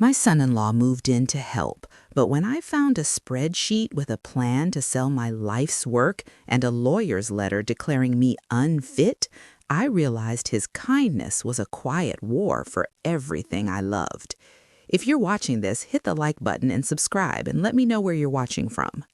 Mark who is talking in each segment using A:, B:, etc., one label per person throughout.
A: My son-in-law moved in to help, but when I found a spreadsheet with a plan to sell my life's work and a lawyer's letter declaring me unfit, I realized his kindness was a quiet war for everything I loved. If you're watching this, hit the like button and subscribe and let me know where you're watching from.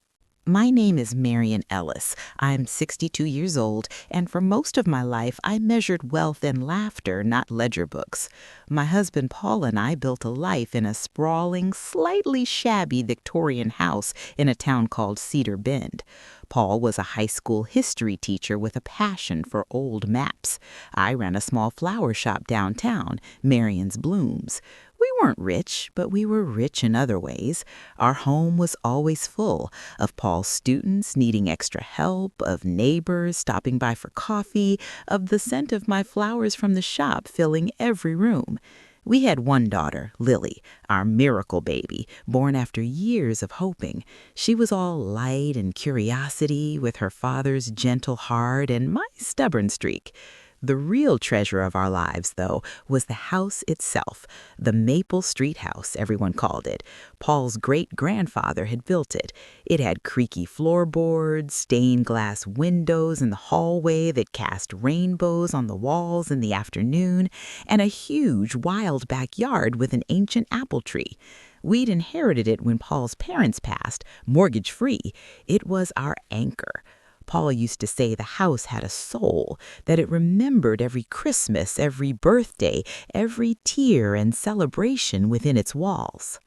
A: My name is Marian Ellis. I'm 62 years old, and for most of my life, I measured wealth in laughter, not ledger books. My husband Paul and I built a life in a sprawling, slightly shabby Victorian house in a town called Cedar Bend. Paul was a high school history teacher with a passion for old maps. I ran a small flower shop downtown, Marion's Blooms. We weren't rich, but we were rich in other ways. Our home was always full of Paul's students needing extra help, of neighbors stopping by for coffee, of the scent of my flowers from the shop filling every room. We had one daughter, Lily, our miracle baby, born after years of hoping. She was all light and curiosity, with her father's gentle heart and my stubborn streak. The real treasure of our lives, though, was the house itself, the Maple Street house, everyone called it. Paul's great-grandfather had built it. It had creaky floorboards, stained glass windows in the hallway that cast rainbows on the walls in the afternoon, and a huge, wild backyard with an ancient apple tree. We'd inherited it when Paul's parents passed, mortgage-free. It was our anchor. Paul used to say the house had a soul, that it remembered every Christmas, every birthday, every tear and celebration within its walls.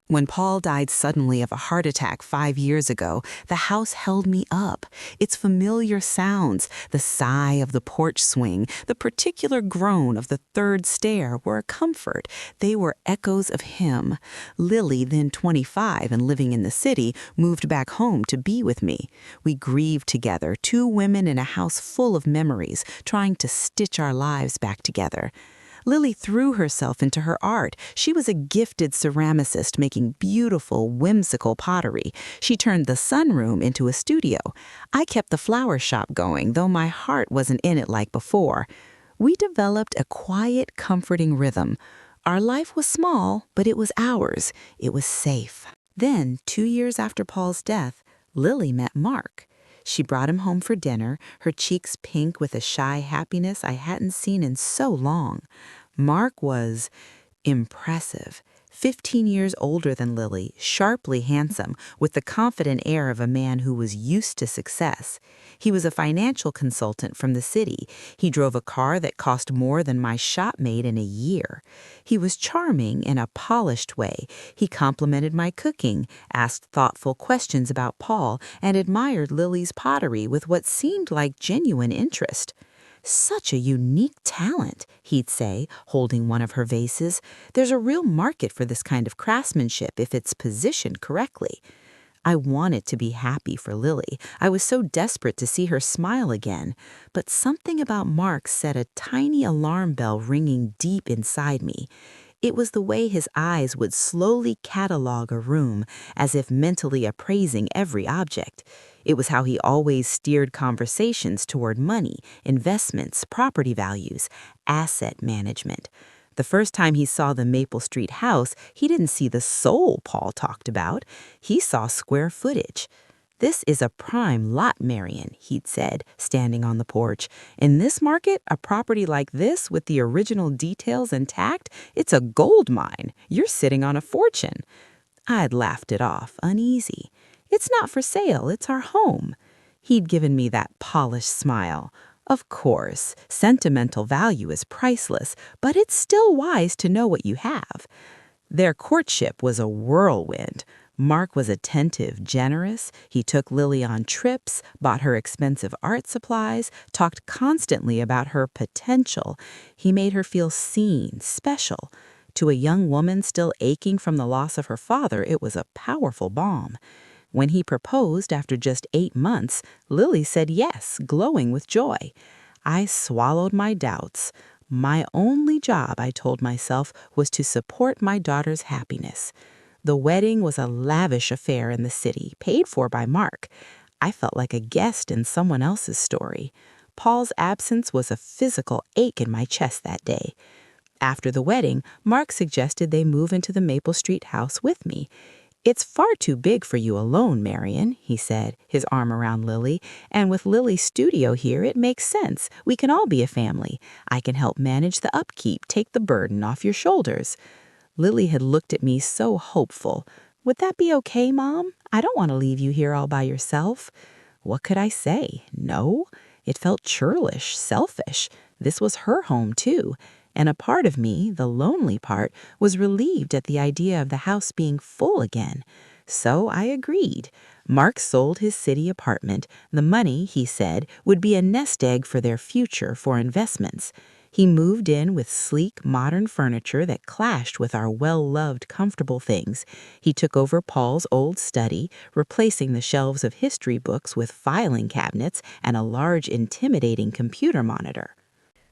A: When Paul died suddenly of a heart attack 5 years ago, the house held me up. Its familiar sounds, the sigh of the porch swing, the particular groan of the third stair were a comfort. They were echoes of him. Lily, then 25 and living in the city, moved back home to be with me. We grieved together, two women in a house full of memories, trying to stitch our lives back together. Lily threw herself into her art. She was a gifted ceramicist making beautiful, whimsical pottery. She turned the sunroom into a studio. I kept the flower shop going, though my heart wasn't in it like before. We developed a quiet, comforting rhythm. Our life was small, but it was ours. It was safe. Then, 2 years after Paul's death, Lily met Mark. She brought him home for dinner, her cheeks pink with a shy happiness I hadn't seen in so long. Mark was impressive. 15 years older than Lily, sharply handsome, with the confident air of a man who was used to success. He was a financial consultant from the city. He drove a car that cost more than my shop made in a year. He was charming in a polished way. He complimented my cooking, asked thoughtful questions about Paul, and admired Lily's pottery with what seemed like genuine interest. "Such a unique talent," he'd say, holding one of her vases. "There's a real market for this kind of craftsmanship if it's positioned correctly." I wanted to be happy for Lily. I was so desperate to see her smile again. But something about Mark set a tiny alarm bell ringing deep inside me. It was the way his eyes would slowly catalog a room, as if mentally appraising every object. It was how he always steered conversations toward money, investments, property values, asset management. The first time he saw the Maple Street house, he didn't see the soul Paul talked about. He saw square footage. "This is a prime lot, Marian," he'd said, standing on the porch. "In this market, a property like this with the original details intact, it's a gold mine. You're sitting on a fortune." I'd laughed it off, uneasy. "It's not for sale, it's our home." He'd given me that polished smile. "Of course, sentimental value is priceless, but it's still wise to know what you have." Their courtship was a whirlwind. Mark was attentive, generous. He took Lily on trips, bought her expensive art supplies, talked constantly about her potential. He made her feel seen, special. To a young woman still aching from the loss of her father, it was a powerful balm. When he proposed after just 8 months, Lily said yes, glowing with joy. I swallowed my doubts. My only job, I told myself, was to support my daughter's happiness. The wedding was a lavish affair in the city, paid for by Mark. I felt like a guest in someone else's story. Paul's absence was a physical ache in my chest that day. After the wedding, Mark suggested they move into the Maple Street house with me. "It's far too big for you alone, Marion," he said, his arm around Lily. "And with Lily's studio here, it makes sense. We can all be a family. I can help manage the upkeep, take the burden off your shoulders." Lily had looked at me so hopeful. "Would that be okay, Mom? I don't want to leave you here all by yourself." What could I say? No? It felt churlish, selfish. This was her home, too. And a part of me, the lonely part, was relieved at the idea of the house being full again. So I agreed. Mark sold his city apartment. The money, he said, would be a nest egg for their future for investments. He moved in with sleek, modern furniture that clashed with our well-loved, comfortable things. He took over Paul's old study, replacing the shelves of history books with filing cabinets and a large, intimidating computer monitor.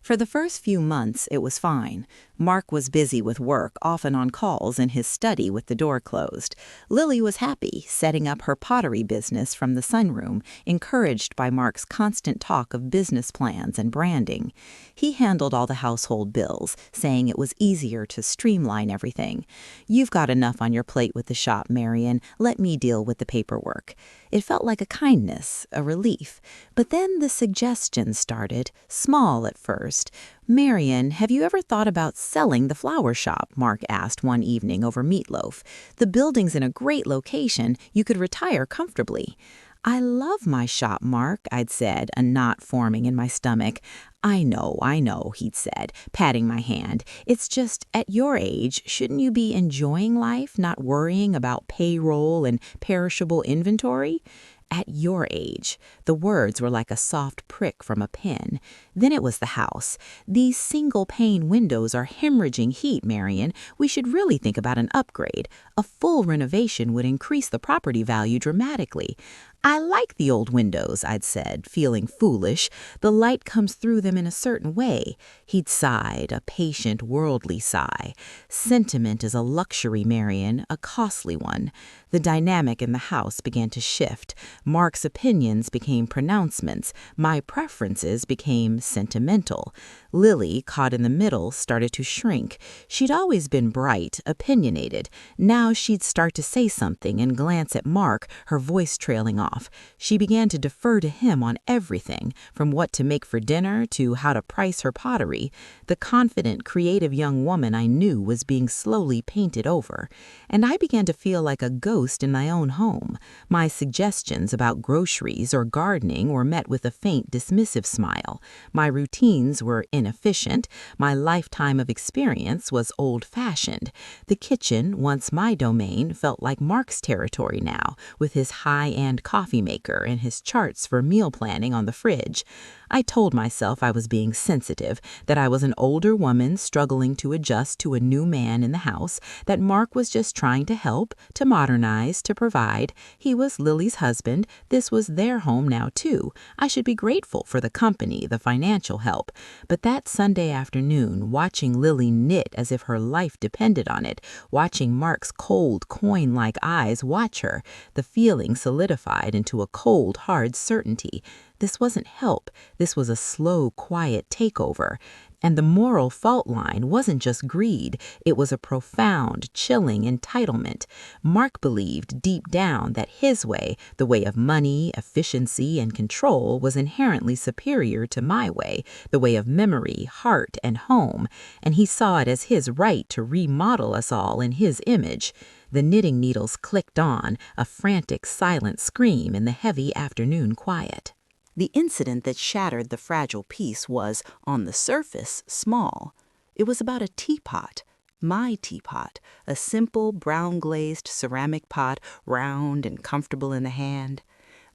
A: For the first few months, it was fine. Mark was busy with work, often on calls in his study with the door closed. Lily was happy, setting up her pottery business from the sunroom, encouraged by Mark's constant talk of business plans and branding. He handled all the household bills, saying it was easier to streamline everything. "You've got enough on your plate with the shop, Marion. Let me deal with the paperwork." It felt like a kindness, a relief. But then the suggestions started, small at first. "Marion, have you ever thought about selling the flower shop?" Mark asked one evening over meatloaf. "The building's in a great location. You could retire comfortably." "I love my shop, Mark," I'd said, a knot forming in my stomach. I know," he'd said, patting my hand. "It's just, at your age, shouldn't you be enjoying life, not worrying about payroll and perishable inventory?" At your age. The words were like a soft prick from a pin. Then it was the house. "These single-pane windows are hemorrhaging heat, Marion. We should really think about an upgrade. A full renovation would increase the property value dramatically." "I like the old windows," I'd said, feeling foolish. "The light comes through them in a certain way." He'd sighed, a patient, worldly sigh. "Sentiment is a luxury, Marion, a costly one." The dynamic in the house began to shift. Mark's opinions became pronouncements. My preferences became sentimental. Lily, caught in the middle, started to shrink. She'd always been bright, opinionated. Now she'd start to say something and glance at Mark, her voice trailing off. She began to defer to him on everything, from what to make for dinner to how to price her pottery. The confident, creative young woman I knew was being slowly painted over. And I began to feel like a ghost in my own home. My suggestions about groceries or gardening were met with a faint, dismissive smile. My routines were inefficient. My lifetime of experience was old-fashioned. The kitchen, once my domain, felt like Mark's territory now, with his high-end coffee maker and his charts for meal planning on the fridge. I told myself I was being sensitive, that I was an older woman struggling to adjust to a new man in the house, that Mark was just trying to help, to modernize, to provide. He was Lily's husband. This was their home now, too. I should be grateful for the company, the financial help. But that Sunday afternoon, watching Lily knit as if her life depended on it, watching Mark's cold, coin-like eyes watch her, the feeling solidified into a cold, hard certainty. This wasn't help. This was a slow, quiet takeover. And the moral fault line wasn't just greed. It was a profound, chilling entitlement. Mark believed deep down that his way, the way of money, efficiency, and control, was inherently superior to my way, the way of memory, heart, and home. And he saw it as his right to remodel us all in his image. The knitting needles clicked on, a frantic, silent scream in the heavy afternoon quiet. The incident that shattered the fragile peace was, on the surface, small. It was about a teapot, my teapot, a simple brown-glazed ceramic pot, round and comfortable in the hand.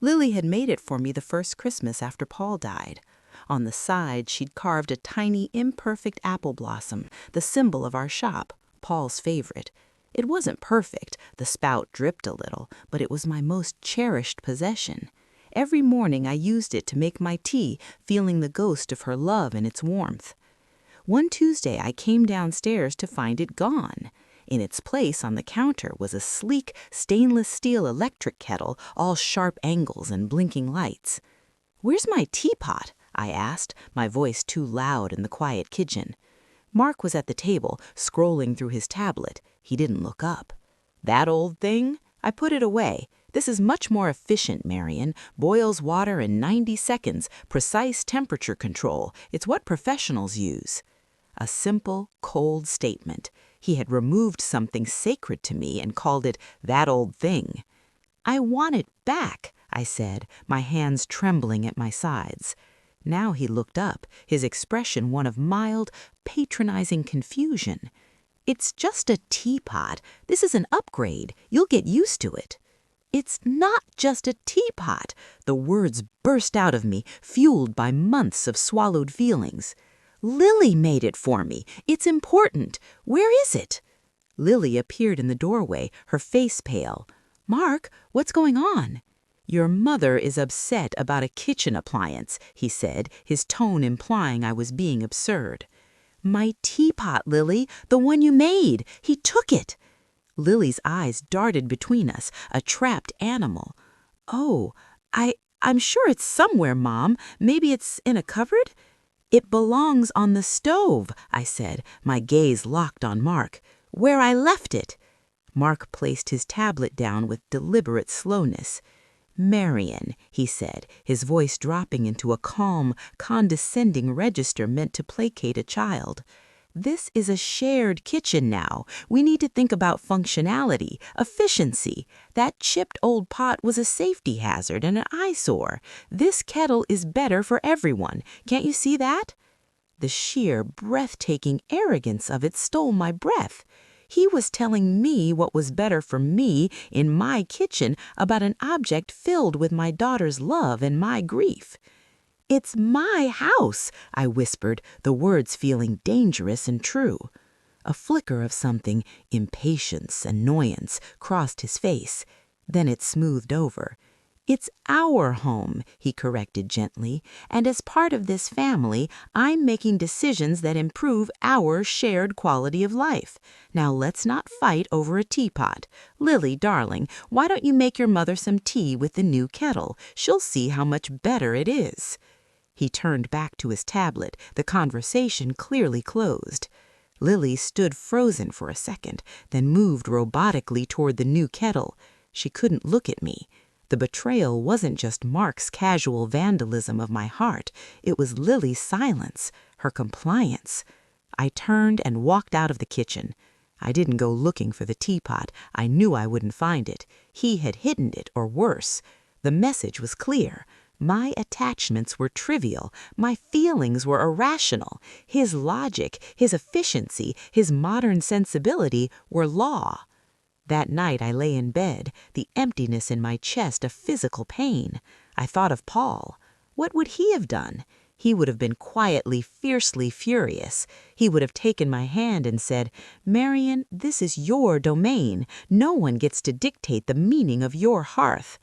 A: Lily had made it for me the first Christmas after Paul died. On the side, she'd carved a tiny, imperfect apple blossom, the symbol of our shop, Paul's favorite. It wasn't perfect, the spout dripped a little, but it was my most cherished possession. Every morning I used it to make my tea, feeling the ghost of her love and its warmth. One Tuesday I came downstairs to find it gone. In its place on the counter was a sleek stainless steel electric kettle, all sharp angles and blinking lights. "Where's my teapot?" I asked, my voice too loud in the quiet kitchen. Mark was at the table, scrolling through his tablet. He didn't look up. That old thing? I put it away. This is much more efficient, Marion. Boils water in 90 seconds, precise temperature control. It's what professionals use. A simple, cold statement. He had removed something sacred to me and called it that old thing. I want it back, I said, my hands trembling at my sides. Now he looked up, his expression one of mild, patronizing confusion. It's just a teapot. This is an upgrade. You'll get used to it. It's not just a teapot. The words burst out of me, fueled by months of swallowed feelings. Lily made it for me. It's important. Where is it? Lily appeared in the doorway, her face pale. Mark, what's going on? Your mother is upset about a kitchen appliance, he said, his tone implying I was being absurd. My teapot, Lily, the one you made. He took it. Lily's eyes darted between us, a trapped animal. Oh, I'm sure it's somewhere, Mom. Maybe it's in a cupboard? It belongs on the stove, I said, my gaze locked on Mark. Where I left it. Mark placed his tablet down with deliberate slowness. Marion, he said, his voice dropping into a calm, condescending register meant to placate a child. This is a shared kitchen now. We need to think about functionality, efficiency. That chipped old pot was a safety hazard and an eyesore. This kettle is better for everyone. Can't you see that? The sheer, breathtaking arrogance of it stole my breath. He was telling me what was better for me in my kitchen about an object filled with my daughter's love and my grief. It's my house, I whispered, the words feeling dangerous and true. A flicker of something, impatience, annoyance, crossed his face. Then it smoothed over. It's our home, he corrected gently, and as part of this family, I'm making decisions that improve our shared quality of life. Now let's not fight over a teapot. Lily, darling, why don't you make your mother some tea with the new kettle? She'll see how much better it is. He turned back to his tablet, the conversation clearly closed. Lily stood frozen for a second, then moved robotically toward the new kettle. She couldn't look at me. The betrayal wasn't just Mark's casual vandalism of my heart. It was Lily's silence, her compliance. I turned and walked out of the kitchen. I didn't go looking for the teapot. I knew I wouldn't find it. He had hidden it, or worse. The message was clear. My attachments were trivial. My feelings were irrational. His logic, his efficiency, his modern sensibility were law. That night I lay in bed, the emptiness in my chest a physical pain. I thought of Paul. What would he have done? He would have been quietly, fiercely furious. He would have taken my hand and said, Marion, this is your domain. No one gets to dictate the meaning of your hearth.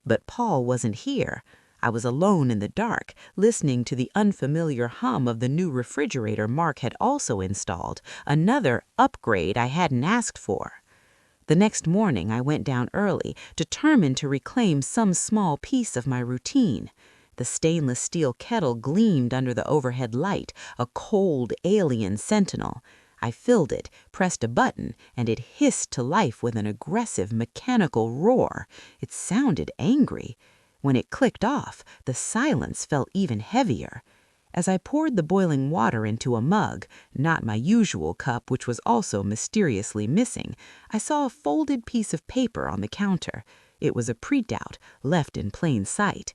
A: But Paul wasn't here. I was alone in the dark, listening to the unfamiliar hum of the new refrigerator Mark had also installed, another upgrade I hadn't asked for. The next morning I went down early, determined to reclaim some small piece of my routine. The stainless steel kettle gleamed under the overhead light, a cold, alien sentinel. I filled it, pressed a button, and it hissed to life with an aggressive, mechanical roar. It sounded angry. When it clicked off, the silence felt even heavier. As I poured the boiling water into a mug, not my usual cup which was also mysteriously missing, I saw a folded piece of paper on the counter. It was a printout, left in plain sight.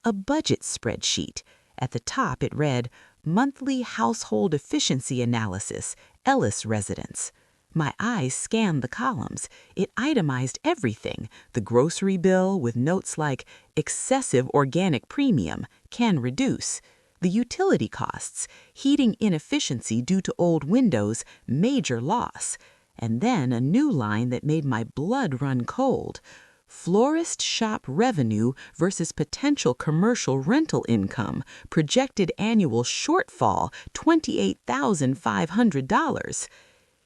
A: A budget spreadsheet. At the top it read, Monthly Household Efficiency Analysis, Ellis Residence. My eyes scanned the columns. It itemized everything. The grocery bill with notes like, Excessive organic premium, can reduce. The utility costs, heating inefficiency due to old windows, major loss. And then a new line that made my blood run cold. Florist shop revenue versus potential commercial rental income, projected annual shortfall, $28,500.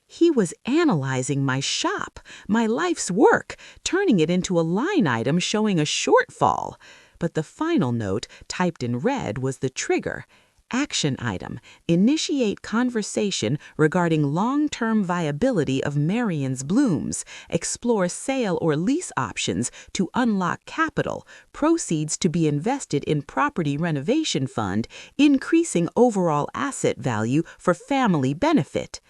A: He was analyzing my shop, my life's work, turning it into a line item showing a shortfall. But the final note, typed in red, was the trigger. Action item: initiate conversation regarding long-term viability of Marion's blooms. Explore sale or lease options to unlock capital. Proceeds to be invested in property renovation fund, increasing overall asset value for family benefit.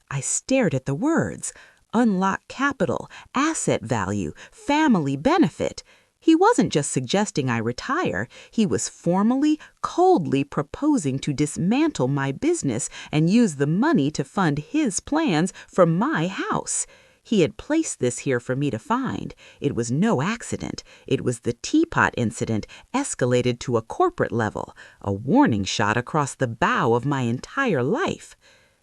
A: I stared at the words. Unlock capital, asset value, family benefit. He wasn't just suggesting I retire, he was formally, coldly proposing to dismantle my business and use the money to fund his plans for my house. He had placed this here for me to find. It was no accident. It was the teapot incident escalated to a corporate level, a warning shot across the bow of my entire life.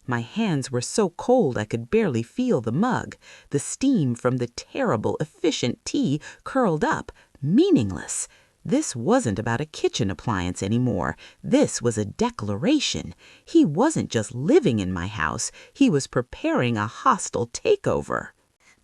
A: My hands were so cold I could barely feel the mug. The steam from the terrible, efficient tea curled up, meaningless. This wasn't about a kitchen appliance anymore. This was a declaration. He wasn't just living in my house. He was preparing a hostile takeover.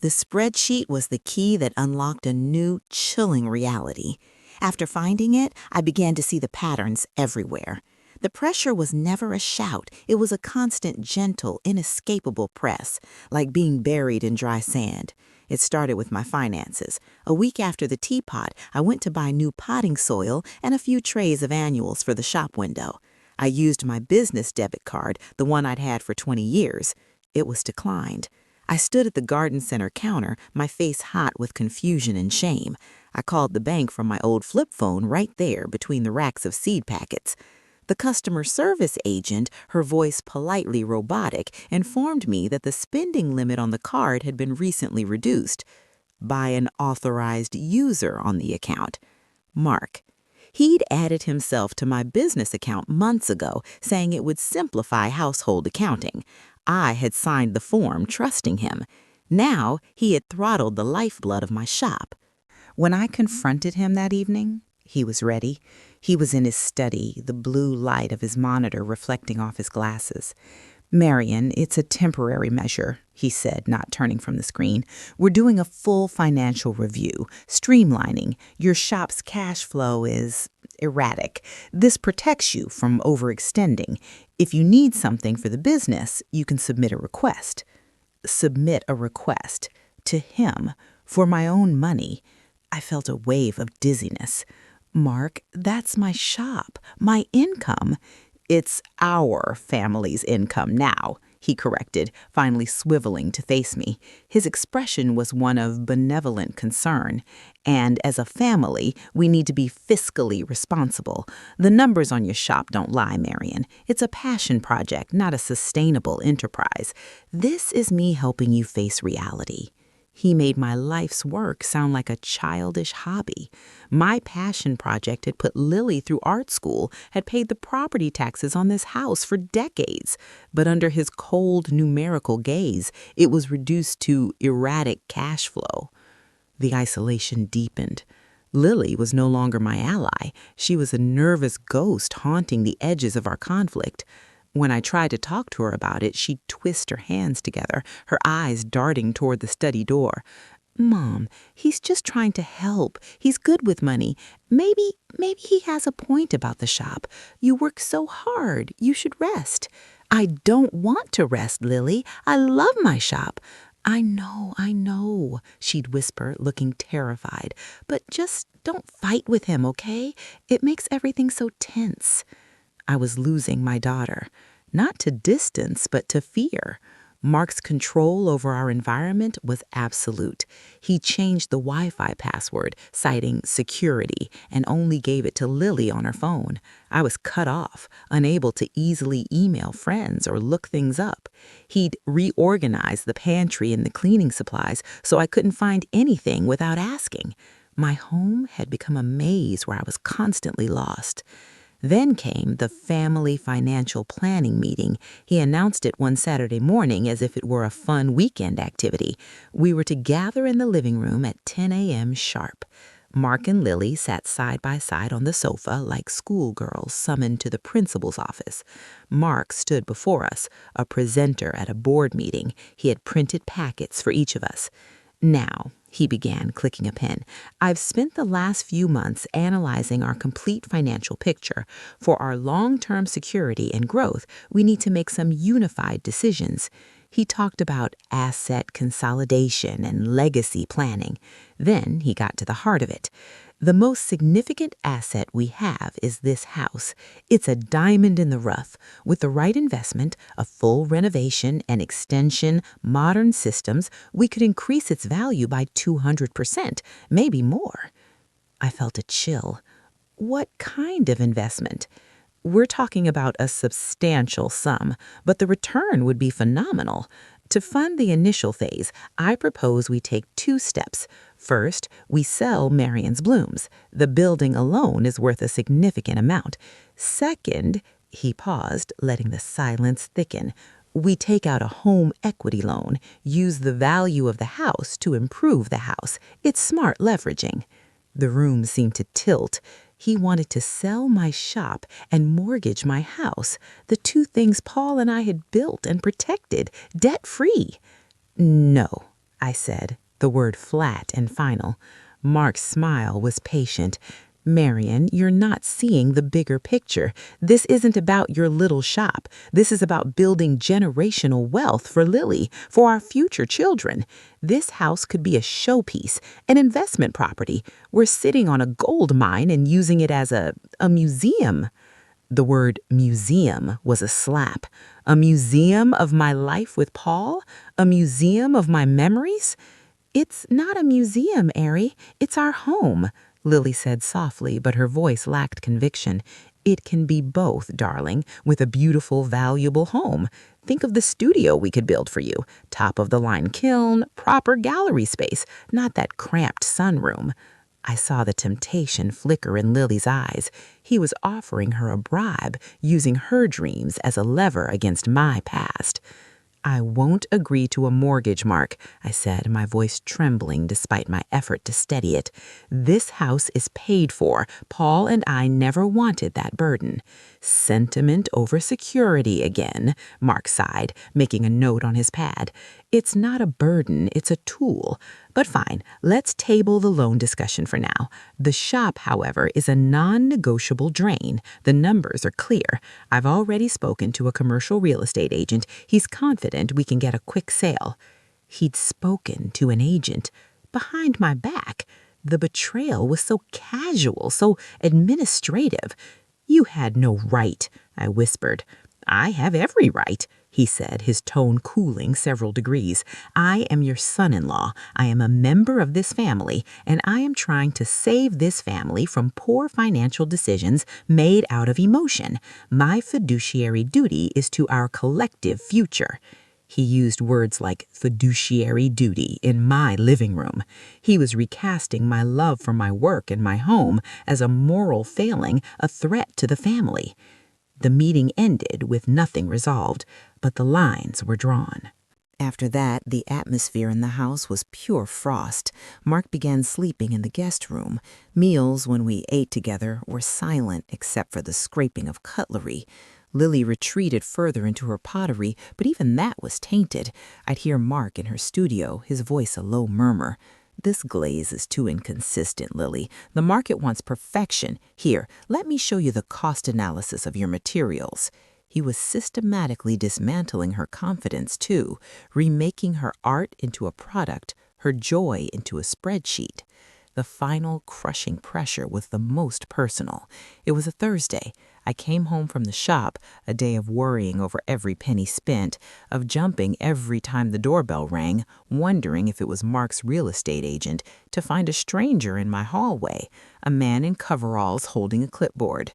A: The spreadsheet was the key that unlocked a new, chilling reality. After finding it, I began to see the patterns everywhere. The pressure was never a shout. It was a constant, gentle, inescapable press, like being buried in dry sand. It started with my finances. A week after the teapot, I went to buy new potting soil and a few trays of annuals for the shop window. I used my business debit card, the one I'd had for 20 years. It was declined. I stood at the garden center counter, my face hot with confusion and shame. I called the bank from my old flip phone right there between the racks of seed packets. The customer service agent, her voice politely robotic, informed me that the spending limit on the card had been recently reduced by an authorized user on the account, Mark. He'd added himself to my business account months ago, saying it would simplify household accounting. I had signed the form, trusting him. Now he had throttled the lifeblood of my shop. When I confronted him that evening, he was ready. He was in his study, the blue light of his monitor reflecting off his glasses. "Marion, it's a temporary measure," he said, not turning from the screen. "We're doing a full financial review, streamlining. Your shop's cash flow is erratic. This protects you from overextending. If you need something for the business, you can submit a request." Submit a request to him for my own money. I felt a wave of dizziness. "Mark, that's my shop, my income." "It's our family's income now," he corrected, finally swiveling to face me. His expression was one of benevolent concern. "And as a family, we need to be fiscally responsible. The numbers on your shop don't lie, Marion. It's a passion project, not a sustainable enterprise. This is me helping you face reality." He made my life's work sound like a childish hobby. My passion project had put Lily through art school, had paid the property taxes on this house for decades. But under his cold, numerical gaze, it was reduced to erratic cash flow. The isolation deepened. Lily was no longer my ally. She was a nervous ghost haunting the edges of our conflict. When I tried to talk to her about it, she'd twist her hands together, her eyes darting toward the study door. "Mom, he's just trying to help. He's good with money. Maybe he has a point about the shop. You work so hard. You should rest." "I don't want to rest, Lily. I love my shop." I know," she'd whisper, looking terrified. "But just don't fight with him, okay? It makes everything so tense." I was losing my daughter, not to distance, but to fear. Mark's control over our environment was absolute. He changed the Wi-Fi password, citing security, and only gave it to Lily on her phone. I was cut off, unable to easily email friends or look things up. He'd reorganized the pantry and the cleaning supplies, so I couldn't find anything without asking. My home had become a maze where I was constantly lost. Then came the family financial planning meeting. He announced it one Saturday morning as if it were a fun weekend activity. We were to gather in the living room at 10 a.m. sharp. Mark and Lily sat side by side on the sofa like schoolgirls summoned to the principal's office. Mark stood before us, a presenter at a board meeting. He had printed packets for each of us. Now, he began, clicking a pen, I've spent the last few months analyzing our complete financial picture. For our long-term security and growth, we need to make some unified decisions. He talked about asset consolidation and legacy planning. Then he got to the heart of it. The most significant asset we have is this house. It's a diamond in the rough. With the right investment, a full renovation and extension, modern systems, we could increase its value by 200%, maybe more. I felt a chill. What kind of investment? We're talking about a substantial sum, but the return would be phenomenal. To fund the initial phase, I propose we take 2 steps. First, we sell Marion's Blooms. The building alone is worth a significant amount. Second, he paused, letting the silence thicken. We take out a home equity loan, use the value of the house to improve the house. It's smart leveraging. The room seemed to tilt. He wanted to sell my shop and mortgage my house, the 2 things Paul and I had built and protected, debt-free. No, I said, the word flat and final. Mark's smile was patient. Marion, you're not seeing the bigger picture. This isn't about your little shop. This is about building generational wealth for Lily, for our future children. This house could be a showpiece, an investment property. We're sitting on a gold mine and using it as a museum. The word museum was a slap. A museum of my life with Paul? A museum of my memories? It's not a museum, Ari. It's our home, Lily said softly, but her voice lacked conviction. It can be both, darling, with a beautiful, valuable home. Think of the studio we could build for you. Top-of-the-line kiln, proper gallery space, not that cramped sunroom. I saw the temptation flicker in Lily's eyes. He was offering her a bribe, using her dreams as a lever against my past. I won't agree to a mortgage, Mark, I said, my voice trembling despite my effort to steady it. This house is paid for. Paul and I never wanted that burden. Sentiment over security again, Mark sighed, making a note on his pad. It's not a burden, it's a tool. But fine, let's table the loan discussion for now. The shop, however, is a non-negotiable drain. The numbers are clear. I've already spoken to a commercial real estate agent. He's confident we can get a quick sale. He'd spoken to an agent. Behind my back. The betrayal was so casual, so administrative. You had no right, I whispered. I have every right, he said, his tone cooling several degrees. I am your son-in-law. I am a member of this family, and I am trying to save this family from poor financial decisions made out of emotion. My fiduciary duty is to our collective future. He used words like fiduciary duty in my living room. He was recasting my love for my work and my home as a moral failing, a threat to the family. The meeting ended with nothing resolved, but the lines were drawn. After that, the atmosphere in the house was pure frost. Mark began sleeping in the guest room. Meals, when we ate together, were silent except for the scraping of cutlery. Lily retreated further into her pottery, but even that was tainted. I'd hear Mark in her studio, his voice a low murmur. This glaze is too inconsistent, Lily. The market wants perfection. Here, let me show you the cost analysis of your materials. He was systematically dismantling her confidence, too, remaking her art into a product, her joy into a spreadsheet. The final crushing pressure was the most personal. It was a Thursday. I came home from the shop, a day of worrying over every penny spent, of jumping every time the doorbell rang, wondering if it was Mark's real estate agent, to find a stranger in my hallway, a man in coveralls holding a clipboard.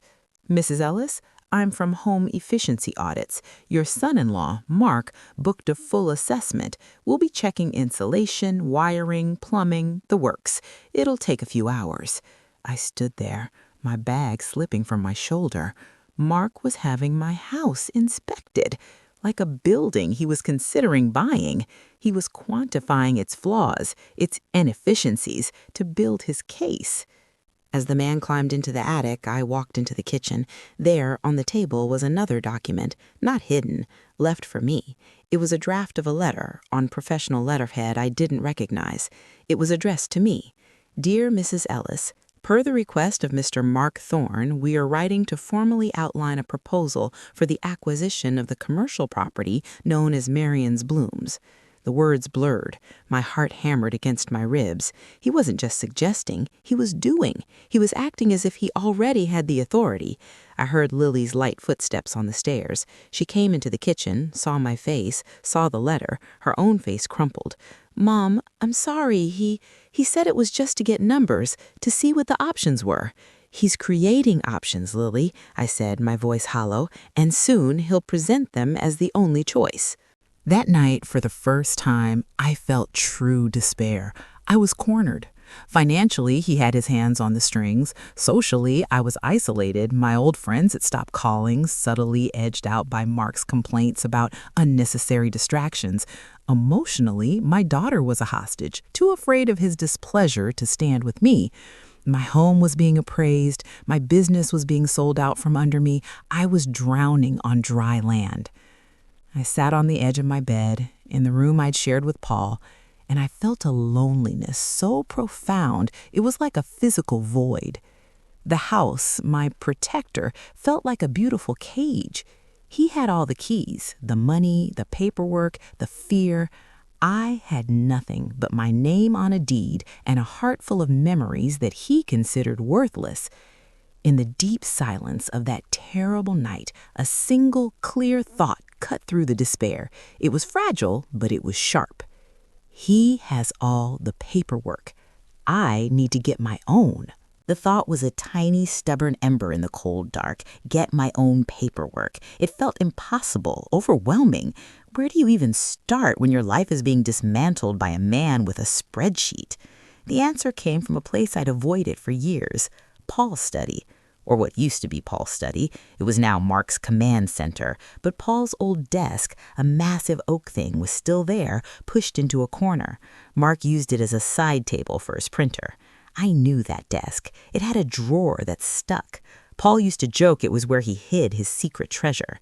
A: Mrs. Ellis, I'm from Home Efficiency Audits. Your son-in-law, Mark, booked a full assessment. We'll be checking insulation, wiring, plumbing, the works. It'll take a few hours. I stood there, my bag slipping from my shoulder. Mark was having my house inspected. Like a building he was considering buying, he was quantifying its flaws, its inefficiencies, to build his case. As the man climbed into the attic, I walked into the kitchen. There, on the table, was another document, not hidden, left for me. It was a draft of a letter, on professional letterhead I didn't recognize. It was addressed to me. Dear Mrs. Ellis, per the request of Mr. Mark Thorne, we are writing to formally outline a proposal for the acquisition of the commercial property known as Marion's Blooms. The words blurred. My heart hammered against my ribs. He wasn't just suggesting, he was doing. He was acting as if he already had the authority. I heard Lily's light footsteps on the stairs. She came into the kitchen, saw my face, saw the letter. Her own face crumpled. Mom, I'm sorry. He said it was just to get numbers, to see what the options were. He's creating options, Lily, I said, my voice hollow, and soon he'll present them as the only choice. That night, for the first time, I felt true despair. I was cornered. Financially, he had his hands on the strings. Socially, I was isolated. My old friends had stopped calling, subtly edged out by Mark's complaints about unnecessary distractions. Emotionally, my daughter was a hostage, too afraid of his displeasure to stand with me. My home was being appraised. My business was being sold out from under me. I was drowning on dry land. I sat on the edge of my bed, in the room I'd shared with Paul, and I felt a loneliness so profound it was like a physical void. The house, my protector, felt like a beautiful cage. He had all the keys, the money, the paperwork, the fear. I had nothing but my name on a deed and a heart full of memories that he considered worthless. In the deep silence of that terrible night, a single clear thought cut through the despair. It was fragile, but it was sharp. He has all the paperwork. I need to get my own. The thought was a tiny, stubborn ember in the cold dark. Get my own paperwork. It felt impossible, overwhelming. Where do you even start when your life is being dismantled by a man with a spreadsheet? The answer came from a place I'd avoided for years. Paul's study, or what used to be Paul's study. It was now Mark's command center, but Paul's old desk, a massive oak thing, was still there, pushed into a corner. Mark used it as a side table for his printer. I knew that desk. It had a drawer that stuck. Paul used to joke it was where he hid his secret treasure.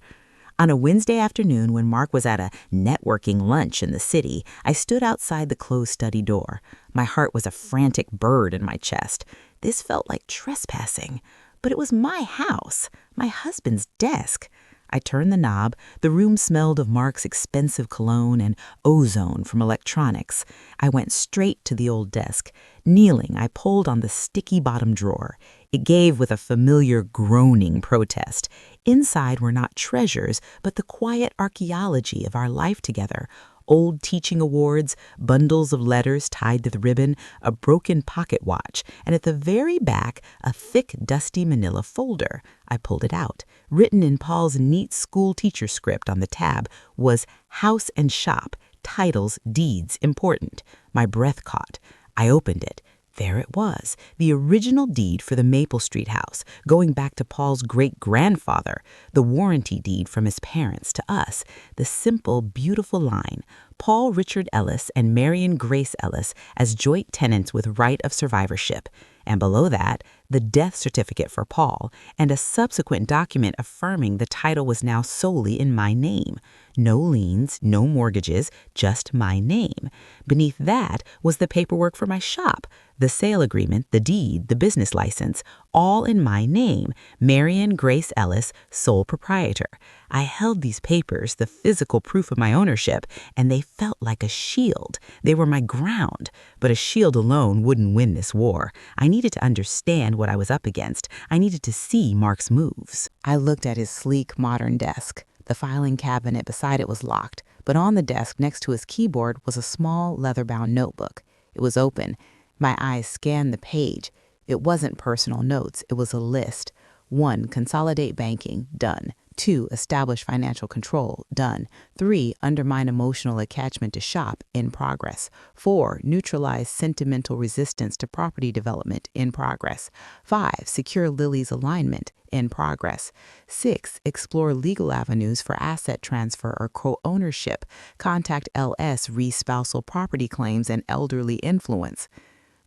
A: On a Wednesday afternoon, when Mark was at a networking lunch in the city, I stood outside the closed study door. My heart was a frantic bird in my chest. This felt like trespassing. But it was my house, my husband's desk. I turned the knob. The room smelled of Mark's expensive cologne and ozone from electronics. I went straight to the old desk. Kneeling, I pulled on the sticky bottom drawer. It gave with a familiar groaning protest. Inside were not treasures, but the quiet archaeology of our life together. Old teaching awards, bundles of letters tied to the ribbon, a broken pocket watch, and at the very back, a thick, dusty manila folder. I pulled it out. Written in Paul's neat school teacher script on the tab was House and Shop, titles, deeds, important. My breath caught. I opened it. There it was, the original deed for the Maple Street house, going back to Paul's great-grandfather, the warranty deed from his parents to us, the simple, beautiful line, Paul Richard Ellis and Marion Grace Ellis as joint tenants with right of survivorship, and below that, the death certificate for Paul, and a subsequent document affirming the title was now solely in my name. No liens, no mortgages, just my name. Beneath that was the paperwork for my shop, the sale agreement, the deed, the business license, all in my name, Marion Grace Ellis, sole proprietor. I held these papers, the physical proof of my ownership, and they felt like a shield. They were my ground, but a shield alone wouldn't win this war. I needed to understand what I was up against. I needed to see Mark's moves. I looked at his sleek, modern desk. The filing cabinet beside it was locked, but on the desk next to his keyboard was a small, leather-bound notebook. It was open. My eyes scanned the page. It wasn't personal notes. It was a list. 1. Consolidate banking. Done. 2. Establish financial control. Done. 3. Undermine emotional attachment to shop. In progress. 4. Neutralize sentimental resistance to property development. In progress. 5. Secure Lily's alignment. In progress. 6. Explore legal avenues for asset transfer or co-ownership. Contact LS re spousal property claims and elderly influence.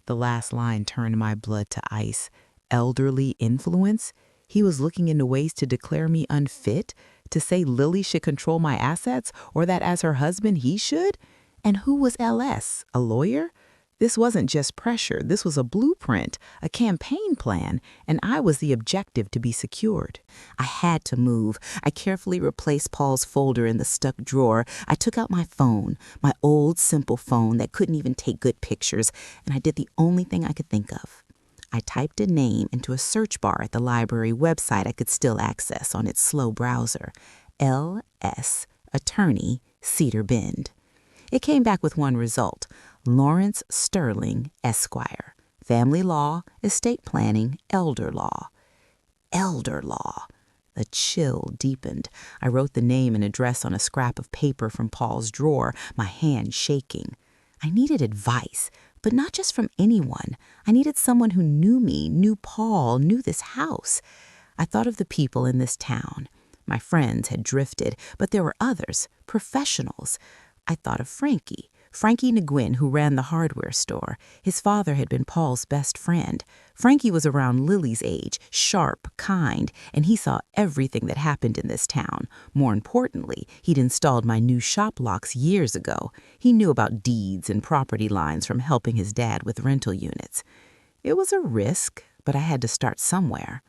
A: The last line turned my blood to ice. elderly influence? He was looking into ways to declare me unfit, to say Lily should control my assets, or that as her husband he should? And who was LS? A lawyer? This wasn't just pressure, this was a blueprint, a campaign plan, and I was the objective to be secured. I had to move. I carefully replaced Paul's folder in the stuck drawer. I took out my phone, my old simple phone that couldn't even take good pictures, and I did the only thing I could think of. I typed a name into a search bar at the library website I could still access on its slow browser. L.S. Attorney, Cedar Bend. It came back with one result: Lawrence Sterling, Esquire. Family law, estate planning, elder law. Elder law. The chill deepened. I wrote the name and address on a scrap of paper from Paul's drawer, my hand shaking. I needed advice, but not just from anyone. I needed someone who knew me, knew Paul, knew this house. I thought of the people in this town. My friends had drifted, but there were others, professionals. I thought of Frankie Nguyen, who ran the hardware store. His father had been Paul's best friend. Frankie was around Lily's age, sharp, kind, and he saw everything that happened in this town. More importantly, he'd installed my new shop locks years ago. He knew about deeds and property lines from helping his dad with rental units. It was a risk, but I had to start somewhere.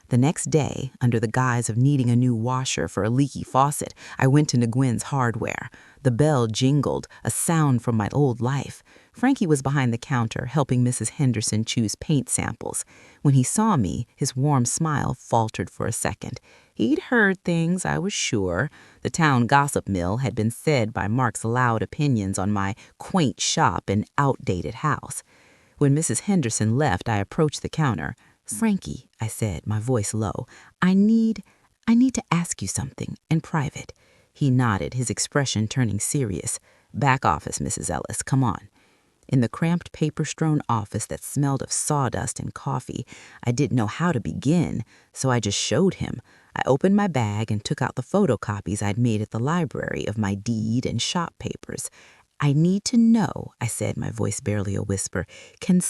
A: The next day, under the guise of needing a new washer for a leaky faucet, I went to Nguyen's hardware. The bell jingled, a sound from my old life. Frankie was behind the counter, helping Mrs. Henderson choose paint samples. When he saw me, his warm smile faltered for a second. He'd heard things, I was sure. The town gossip mill had been fed by Mark's loud opinions on my quaint shop and outdated house. When Mrs. Henderson left, I approached the counter. "Frankie," I said, my voice low, I need to ask you something, in private." He nodded, his expression turning serious. "Back office, Mrs. Ellis, come on." In the cramped, paper-strewn office that smelled of sawdust and coffee, I didn't know how to begin, so I just showed him. I opened my bag and took out the photocopies I'd made at the library of my deed and shop papers. "I need to know," I said, my voice barely a whisper, Can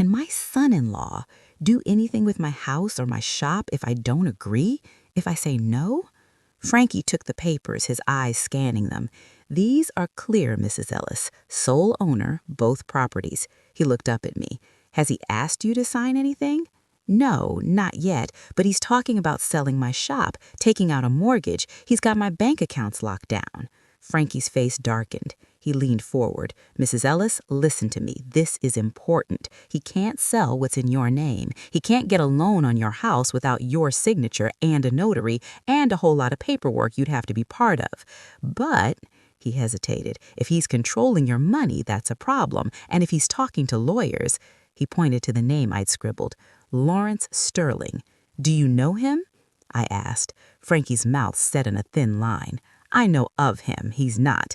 A: my son-in-law do anything with my house or my shop if I don't agree? If I say no?" Frankie took the papers, his eyes scanning them. "These are clear, Mrs. Ellis. Sole owner, both properties." He looked up at me. "Has he asked you to sign anything?" "No, not yet, but he's talking about selling my shop, taking out a mortgage. He's got my bank accounts locked down." Frankie's face darkened. He leaned forward. "Mrs. Ellis, listen to me. This is important. He can't sell what's in your name. He can't get a loan on your house without your signature and a notary and a whole lot of paperwork you'd have to be part of. But," he hesitated, "if he's controlling your money, that's a problem. And if he's talking to lawyers," he pointed to the name I'd scribbled, "Lawrence Sterling. Do you know him?" I asked. Frankie's mouth set in a thin line. "I know of him. He's not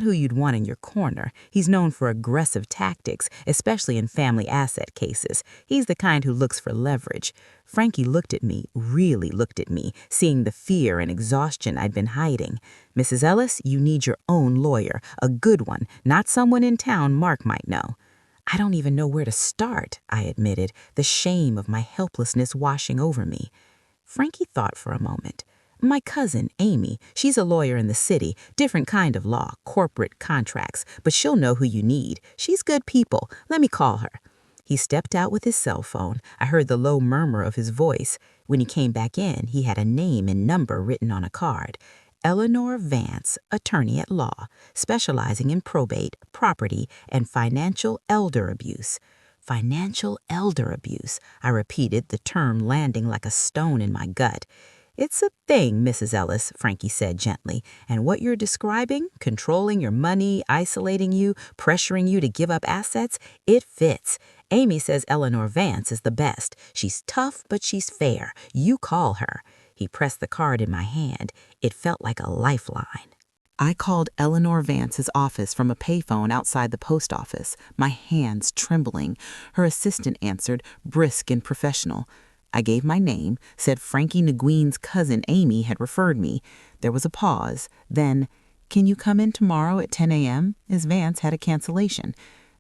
A: who you'd want in your corner. He's known for aggressive tactics, especially in family asset cases. He's the kind who looks for leverage." Frankie looked at me, really looked at me, seeing the fear and exhaustion I'd been hiding. "Mrs. Ellis, you need your own lawyer, a good one, not someone in town Mark might know." "I don't even know where to start," I admitted, the shame of my helplessness washing over me. Frankie thought for a moment. "My cousin, Amy, she's a lawyer in the city, different kind of law, corporate contracts, but she'll know who you need. She's good people. Let me call her." He stepped out with his cell phone. I heard the low murmur of his voice. When he came back in, he had a name and number written on a card. Eleanor Vance, attorney at law, specializing in probate, property, and financial elder abuse. Financial elder abuse, I repeated, the term landing like a stone in my gut. "It's a thing, Mrs. Ellis," Frankie said gently, "and what you're describing, controlling your money, isolating you, pressuring you to give up assets, it fits. Amy says Eleanor Vance is the best. She's tough, but she's fair. You call her." He pressed the card in my hand. It felt like a lifeline. I called Eleanor Vance's office from a payphone outside the post office, my hands trembling. Her assistant answered, brisk and professional. I gave my name, said Frankie Nguyen's cousin Amy had referred me. There was a pause. Then, "Can you come in tomorrow at 10 a.m.? Ms. Vance had a cancellation."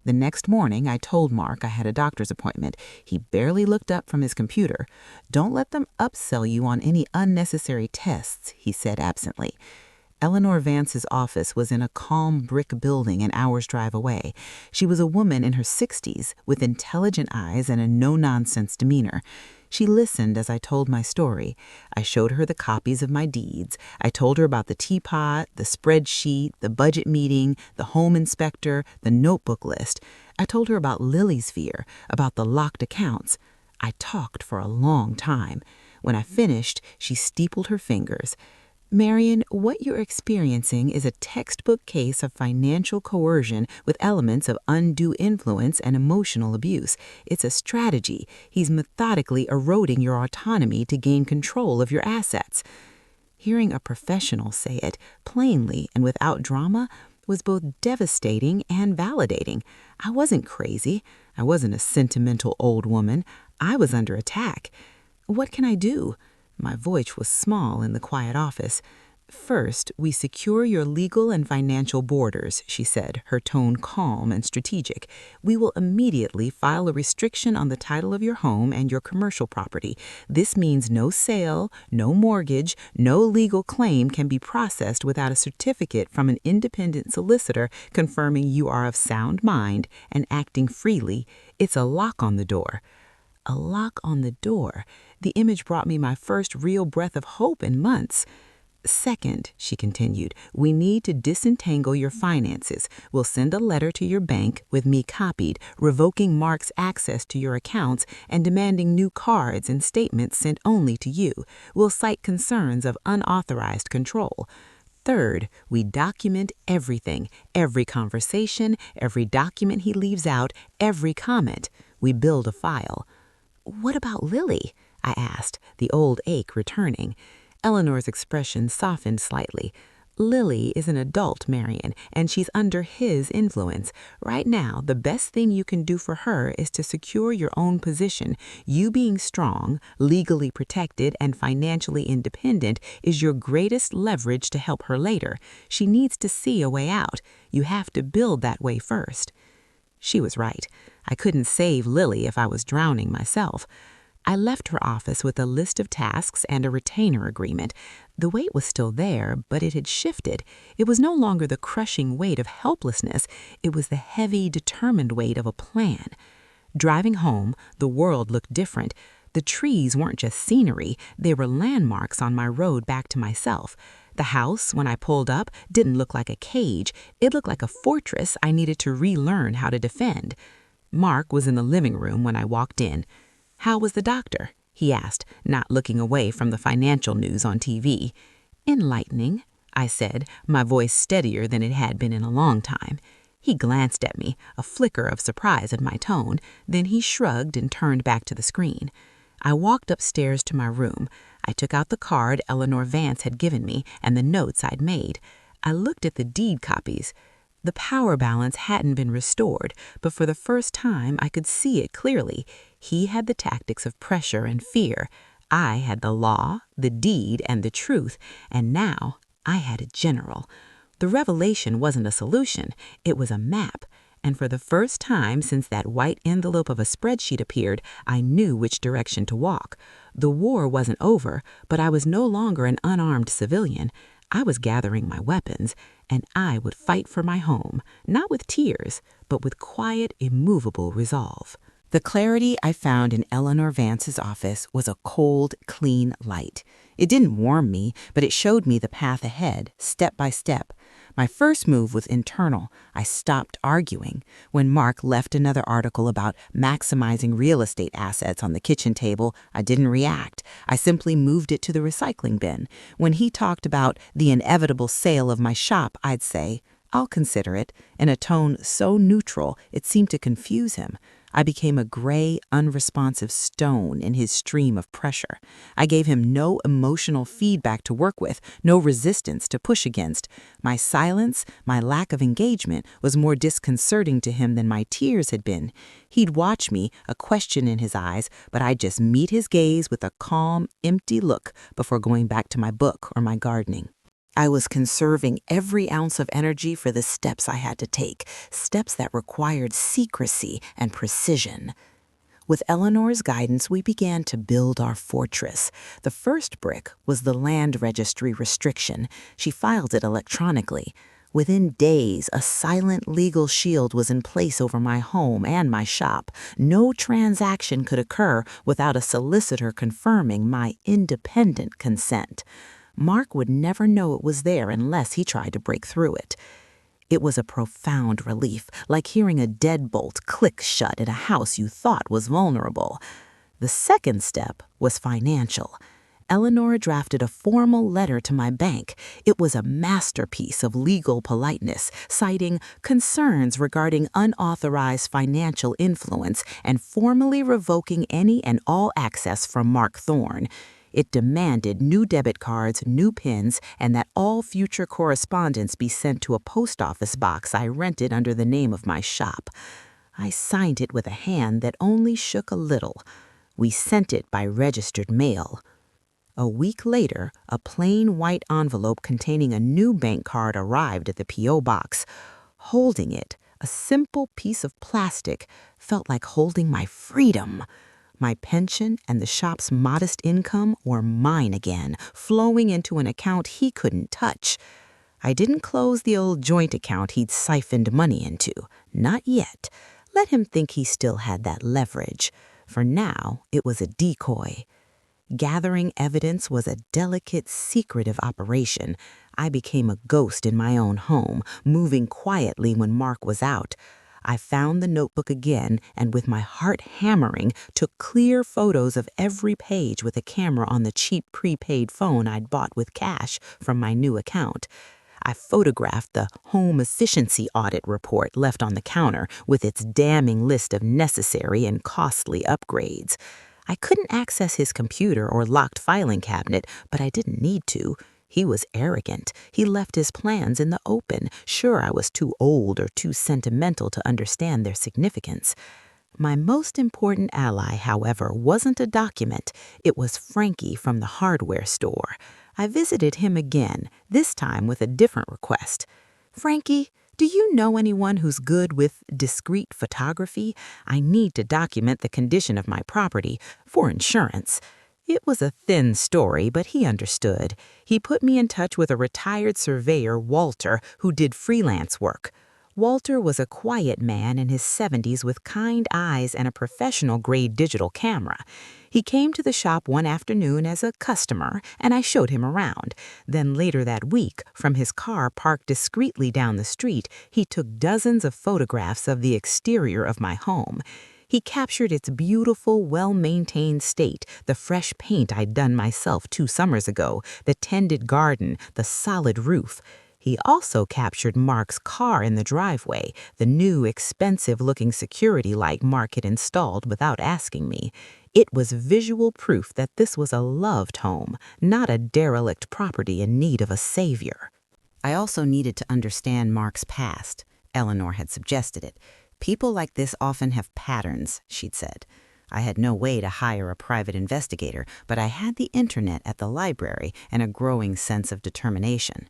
A: The next morning, I told Mark I had a doctor's appointment. He barely looked up from his computer. "Don't let them upsell you on any unnecessary tests," he said absently. Eleanor Vance's office was in a calm brick building an hour's drive away. She was a woman in her 60s with intelligent eyes and a no-nonsense demeanor. She listened as I told my story. I showed her the copies of my deeds. I told her about the teapot, the spreadsheet, the budget meeting, the home inspector, the notebook list. I told her about Lily's fear, about the locked accounts. I talked for a long time. When I finished, she steepled her fingers. "Marion, what you're experiencing is a textbook case of financial coercion with elements of undue influence and emotional abuse. It's a strategy. He's methodically eroding your autonomy to gain control of your assets." Hearing a professional say it, plainly and without drama, was both devastating and validating. I wasn't crazy. I wasn't a sentimental old woman. I was under attack. "What can I do?" My voice was small in the quiet office. "First, we secure your legal and financial borders," she said, her tone calm and strategic. "We will immediately file a restriction on the title of your home and your commercial property. This means no sale, no mortgage, no legal claim can be processed without a certificate from an independent solicitor confirming you are of sound mind and acting freely. It's a lock on the door." A lock on the door. The image brought me my first real breath of hope in months. "Second," she continued, "we need to disentangle your finances. We'll send a letter to your bank, with me copied, revoking Mark's access to your accounts and demanding new cards and statements sent only to you. We'll cite concerns of unauthorized control. Third, we document everything, every conversation, every document he leaves out, every comment. We build a file." "What about Lily?" I asked, the old ache returning. Eleanor's expression softened slightly. "Lily is an adult, Marion, and she's under his influence. Right now, the best thing you can do for her is to secure your own position. You being strong, legally protected, and financially independent is your greatest leverage to help her later. She needs to see a way out. You have to build that way first." She was right. I couldn't save Lily if I was drowning myself. I left her office with a list of tasks and a retainer agreement. The weight was still there, but it had shifted. It was no longer the crushing weight of helplessness. It was the heavy, determined weight of a plan. Driving home, the world looked different. The trees weren't just scenery. They were landmarks on my road back to myself. The house, when I pulled up, didn't look like a cage. It looked like a fortress I needed to relearn how to defend. Mark was in the living room when I walked in. "How was the doctor?" he asked, not looking away from the financial news on TV. "Enlightening," I said, my voice steadier than it had been in a long time. He glanced at me, a flicker of surprise at my tone, then he shrugged and turned back to the screen. I walked upstairs to my room. I took out the card Eleanor Vance had given me and the notes I'd made. I looked at the deed copies. The power balance hadn't been restored, but for the first time I could see it clearly. He had the tactics of pressure and fear. I had the law, the deed, and the truth, and now I had a general. The revelation wasn't a solution, it was a map. And for the first time since that white envelope of a spreadsheet appeared, I knew which direction to walk. The war wasn't over, but I was no longer an unarmed civilian. I was gathering my weapons, and I would fight for my home, not with tears, but with quiet, immovable resolve. The clarity I found in Eleanor Vance's office was a cold, clean light. It didn't warm me, but it showed me the path ahead, step by step. My first move was internal. I stopped arguing. When Mark left another article about maximizing real estate assets on the kitchen table, I didn't react. I simply moved it to the recycling bin. When he talked about the inevitable sale of my shop, I'd say, "I'll consider it," in a tone so neutral it seemed to confuse him. I became a gray, unresponsive stone in his stream of pressure. I gave him no emotional feedback to work with, no resistance to push against. My silence, my lack of engagement, was more disconcerting to him than my tears had been. He'd watch me, a question in his eyes, but I'd just meet his gaze with a calm, empty look before going back to my book or my gardening. I was conserving every ounce of energy for the steps I had to take, steps that required secrecy and precision. With Eleanor's guidance, we began to build our fortress. The first brick was the land registry restriction. She filed it electronically. Within days, a silent legal shield was in place over my home and my shop. No transaction could occur without a solicitor confirming my independent consent. Mark would never know it was there unless he tried to break through it. It was a profound relief, like hearing a deadbolt click shut in a house you thought was vulnerable. The second step was financial. Eleanor drafted a formal letter to my bank. It was a masterpiece of legal politeness, citing concerns regarding unauthorized financial influence and formally revoking any and all access from Mark Thorne. It demanded new debit cards, new PINs, and that all future correspondence be sent to a post office box I rented under the name of my shop. I signed it with a hand that only shook a little. We sent it by registered mail. A week later, a plain white envelope containing a new bank card arrived at the P.O. box. Holding it, a simple piece of plastic, felt like holding my freedom. My pension and the shop's modest income were mine again, flowing into an account he couldn't touch. I didn't close the old joint account he'd siphoned money into. Not yet. Let him think he still had that leverage. For now, it was a decoy. Gathering evidence was a delicate, secretive operation. I became a ghost in my own home, moving quietly when Mark was out. I found the notebook again and, with my heart hammering, took clear photos of every page with a camera on the cheap prepaid phone I'd bought with cash from my new account. I photographed the home efficiency audit report left on the counter with its damning list of necessary and costly upgrades. I couldn't access his computer or locked filing cabinet, but I didn't need to. He was arrogant. He left his plans in the open, sure I was too old or too sentimental to understand their significance. My most important ally, however, wasn't a document. It was Frankie from the hardware store. I visited him again, this time with a different request. "Frankie, do you know anyone who's good with discreet photography? I need to document the condition of my property for insurance." It was a thin story, but he understood. He put me in touch with a retired surveyor, Walter, who did freelance work. Walter was a quiet man in his 70s with kind eyes and a professional-grade digital camera. He came to the shop one afternoon as a customer, and I showed him around. Then later that week, from his car parked discreetly down the street, he took dozens of photographs of the exterior of my home. He captured its beautiful, well-maintained state, the fresh paint I'd done myself 2 summers ago, the tended garden, the solid roof. He also captured Mark's car in the driveway, the new, expensive-looking security light Mark had installed without asking me. It was visual proof that this was a loved home, not a derelict property in need of a savior. I also needed to understand Mark's past. Eleanor had suggested it. "People like this often have patterns," she'd said. I had no way to hire a private investigator, but I had the internet at the library and a growing sense of determination.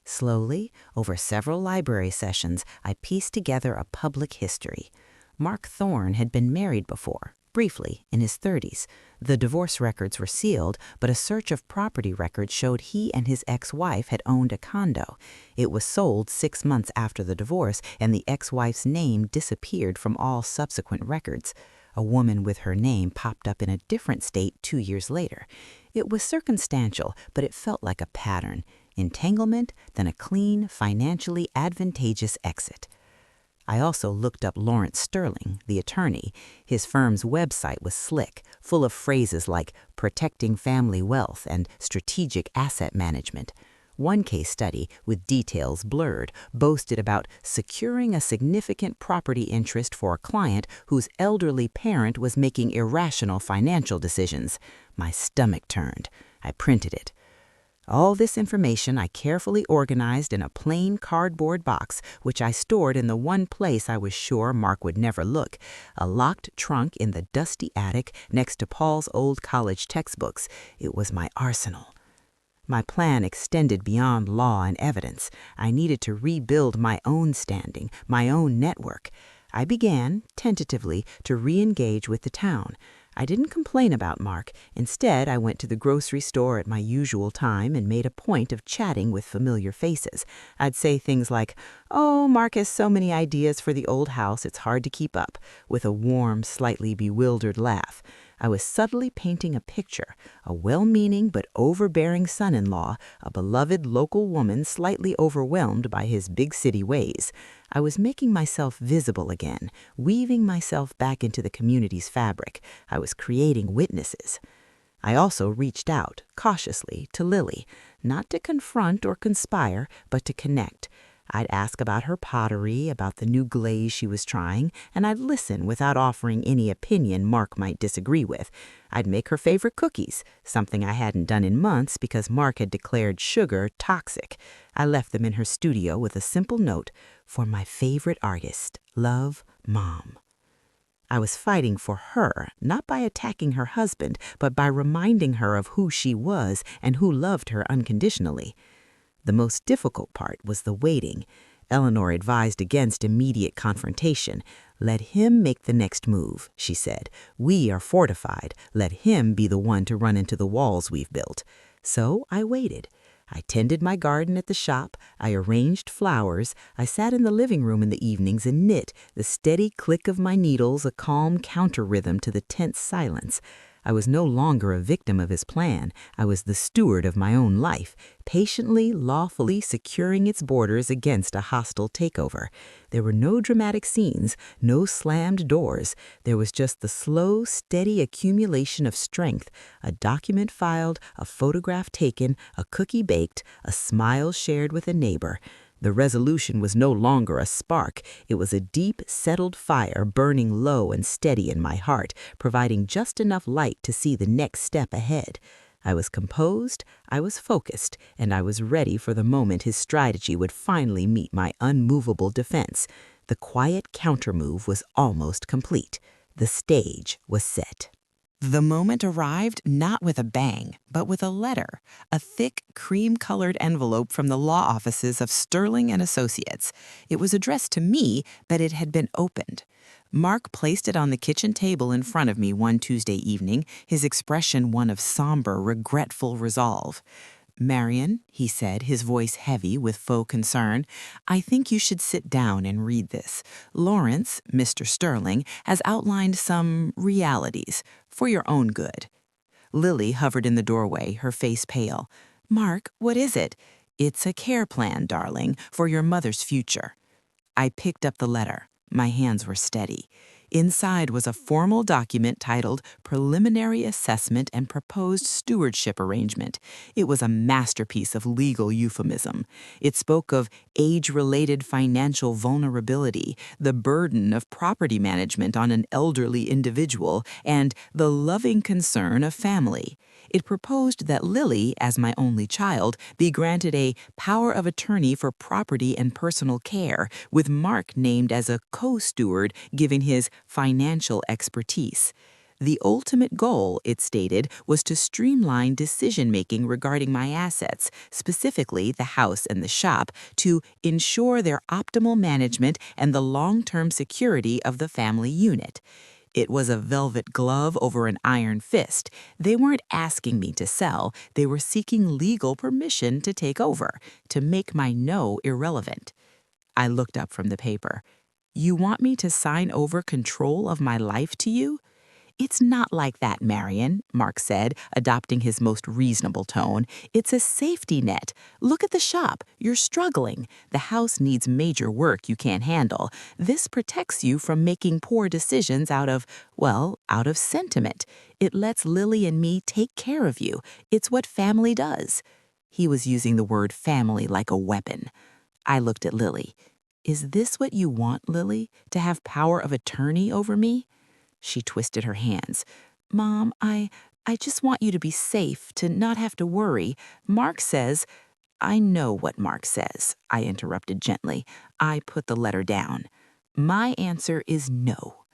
A: Slowly, over several library sessions, I pieced together a public history. Mark Thorne had been married before, briefly, in his 30s. The divorce records were sealed, but a search of property records showed he and his ex-wife had owned a condo. It was sold 6 months after the divorce, and the ex-wife's name disappeared from all subsequent records. A woman with her name popped up in a different state 2 years later. It was circumstantial, but it felt like a pattern. Entanglement, then a clean, financially advantageous exit. I also looked up Lawrence Sterling, the attorney. His firm's website was slick, full of phrases like protecting family wealth and strategic asset management. One case study, with details blurred, boasted about securing a significant property interest for a client whose elderly parent was making irrational financial decisions. My stomach turned. I printed it. All this information I carefully organized in a plain cardboard box, which I stored in the one place I was sure Mark would never look, a locked trunk in the dusty attic next to Paul's old college textbooks. It was my arsenal. My plan extended beyond law and evidence. I needed to rebuild my own standing, my own network. I began, tentatively, to re-engage with the town. I didn't complain about Mark. Instead, I went to the grocery store at my usual time and made a point of chatting with familiar faces. I'd say things like, "Oh, Mark has so many ideas for the old house, it's hard to keep up," with a warm, slightly bewildered laugh. I was subtly painting a picture, a well-meaning but overbearing son-in-law, a beloved local woman slightly overwhelmed by his big city ways. I was making myself visible again, weaving myself back into the community's fabric. I was creating witnesses. I also reached out, cautiously, to Lily, not to confront or conspire, but to connect. I'd ask about her pottery, about the new glaze she was trying, and I'd listen without offering any opinion Mark might disagree with. I'd make her favorite cookies, something I hadn't done in months because Mark had declared sugar toxic. I left them in her studio with a simple note, "For my favorite artist, love, Mom." I was fighting for her, not by attacking her husband, but by reminding her of who she was and who loved her unconditionally. The most difficult part was the waiting. Eleanor advised against immediate confrontation. "Let him make the next move," she said. "We are fortified. Let him be the one to run into the walls we've built." So I waited. I tended my garden at the shop, I arranged flowers, I sat in the living room in the evenings and knit, the steady click of my needles a calm counter-rhythm to the tense silence. I was no longer a victim of his plan. I was the steward of my own life, patiently, lawfully securing its borders against a hostile takeover. There were no dramatic scenes, no slammed doors. There was just the slow, steady accumulation of strength, a document filed, a photograph taken, a cookie baked, a smile shared with a neighbor. The resolution was no longer a spark. It was a deep, settled fire burning low and steady in my heart, providing just enough light to see the next step ahead. I was composed, I was focused, and I was ready for the moment his strategy would finally meet my unmovable defense. The quiet countermove was almost complete. The stage was set. The moment arrived not with a bang, but with a letter, a thick, cream-colored envelope from the law offices of Sterling and Associates. It was addressed to me, but it had been opened. Mark placed it on the kitchen table in front of me one Tuesday evening, his expression one of somber, regretful resolve. "Marion," he said, his voice heavy with faux concern, "I think you should sit down and read this. Lawrence, Mr. Sterling, has outlined some realities for your own good." Lily hovered in the doorway, her face pale. "Mark, what is it?" "It's a care plan, darling, for your mother's future." I picked up the letter. My hands were steady. Inside was a formal document titled Preliminary Assessment and Proposed Stewardship Arrangement. It was a masterpiece of legal euphemism. It spoke of age-related financial vulnerability, the burden of property management on an elderly individual, and the loving concern of family. It proposed that Lily, as my only child, be granted a power of attorney for property and personal care, with Mark named as a co-steward given his financial expertise. The ultimate goal, it stated, was to streamline decision-making regarding my assets, specifically the house and the shop, to ensure their optimal management and the long-term security of the family unit. It was a velvet glove over an iron fist. They weren't asking me to sell. They were seeking legal permission to take over, to make my no irrelevant. I looked up from the paper. "You want me to sign over control of my life to you?" "It's not like that, Marion," Mark said, adopting his most reasonable tone. "It's a safety net. Look at the shop. You're struggling. The house needs major work you can't handle. This protects you from making poor decisions out of sentiment. It lets Lily and me take care of you. It's what family does." He was using the word family like a weapon. I looked at Lily. "Is this what you want, Lily? To have power of attorney over me?" She twisted her hands. "Mom, I just want you to be safe, to not have to worry. Mark says—" "I know what Mark says," I interrupted gently. I put the letter down. "My answer is no."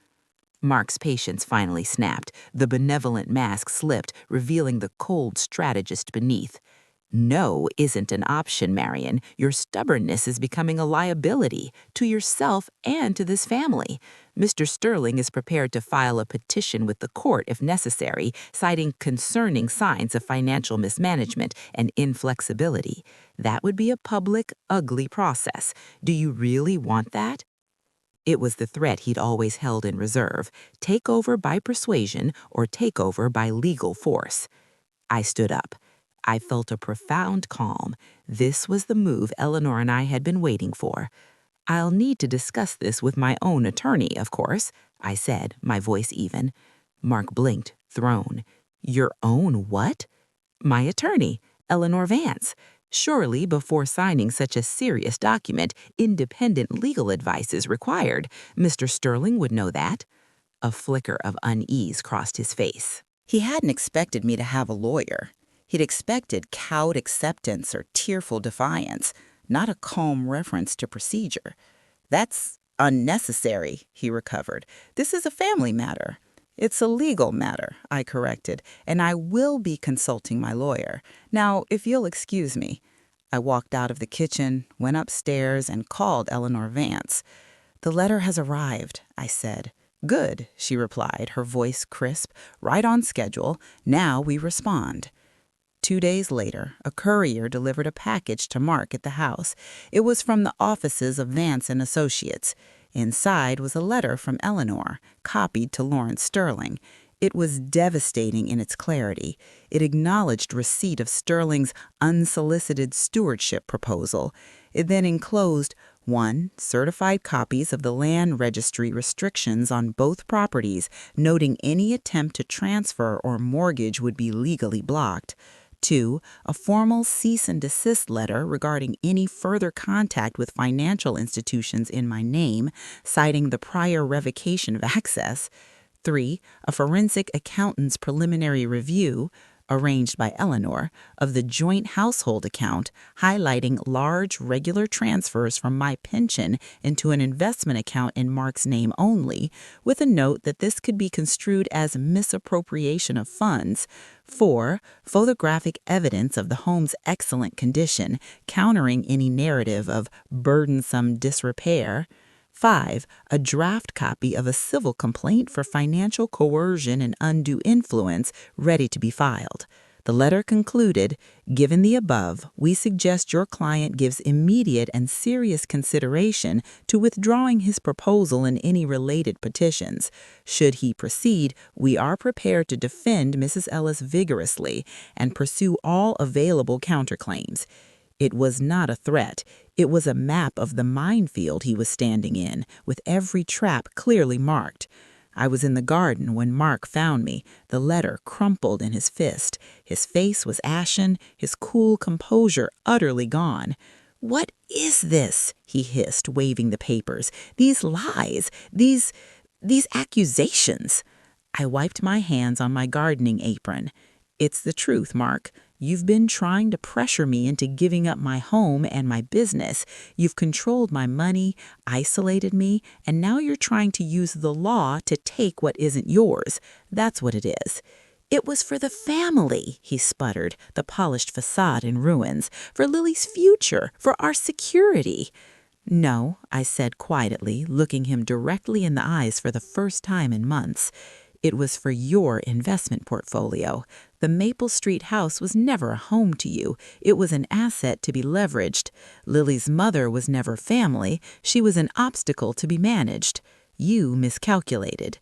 A: Mark's patience finally snapped. The benevolent mask slipped, revealing the cold strategist beneath. No isn't an option, Marion. Your stubbornness is becoming a liability to yourself and to this family. Mr. Sterling is prepared to file a petition with the court if necessary, citing concerning signs of financial mismanagement and inflexibility. That would be a public, ugly process. Do you really want that? It was the threat he'd always held in reserve: take over by persuasion or take over by legal force. I stood up. I felt a profound calm. This was the move Eleanor and I had been waiting for. "I'll need to discuss this with my own attorney, of course," I said, my voice even. Mark blinked, thrown. "Your own what?" "My attorney, Eleanor Vance. Surely, before signing such a serious document, independent legal advice is required. Mr. Sterling would know that." A flicker of unease crossed his face. He hadn't expected me to have a lawyer. He'd expected cowed acceptance or tearful defiance, not a calm reference to procedure. "That's unnecessary," he recovered. "This is a family matter." "It's a legal matter," I corrected, "and I will be consulting my lawyer. Now, if you'll excuse me." I walked out of the kitchen, went upstairs, and called Eleanor Vance. "The letter has arrived," I said. "Good," she replied, her voice crisp. "Right on schedule. Now we respond." 2 days later, a courier delivered a package to Mark at the house. It was from the offices of Vance and Associates. Inside was a letter from Eleanor, copied to Lawrence Sterling. It was devastating in its clarity. It acknowledged receipt of Sterling's unsolicited stewardship proposal. It then enclosed 1. Certified copies of the land registry restrictions on both properties, noting any attempt to transfer or mortgage would be legally blocked. 2. A formal cease and desist letter regarding any further contact with financial institutions in my name, citing the prior revocation of access. 3. A forensic accountant's preliminary review, arranged by Eleanor, of the joint household account, highlighting large regular transfers from my pension into an investment account in Mark's name only, with a note that this could be construed as misappropriation of funds. 4. Photographic evidence of the home's excellent condition, countering any narrative of burdensome disrepair. 5. A draft copy of a civil complaint for financial coercion and undue influence ready to be filed. The letter concluded, "Given the above, we suggest your client gives immediate and serious consideration to withdrawing his proposal and any related petitions. Should he proceed, we are prepared to defend Mrs. Ellis vigorously and pursue all available counterclaims." It was not a threat. It was a map of the minefield he was standing in, with every trap clearly marked. I was in the garden when Mark found me, the letter crumpled in his fist. His face was ashen, his cool composure utterly gone. "What is this?" he hissed, waving the papers. "These lies, these accusations." I wiped my hands on my gardening apron. "It's the truth, Mark. You've been trying to pressure me into giving up my home and my business. You've controlled my money, isolated me, and now you're trying to use the law to take what isn't yours. That's what it is." "It was for the family," he sputtered, the polished facade in ruins. "For Lily's future, for our security." "No," I said quietly, looking him directly in the eyes for the first time in months. "It was for your investment portfolio. The Maple Street house was never a home to you. It was an asset to be leveraged. Lily's mother was never family. She was an obstacle to be managed. You miscalculated."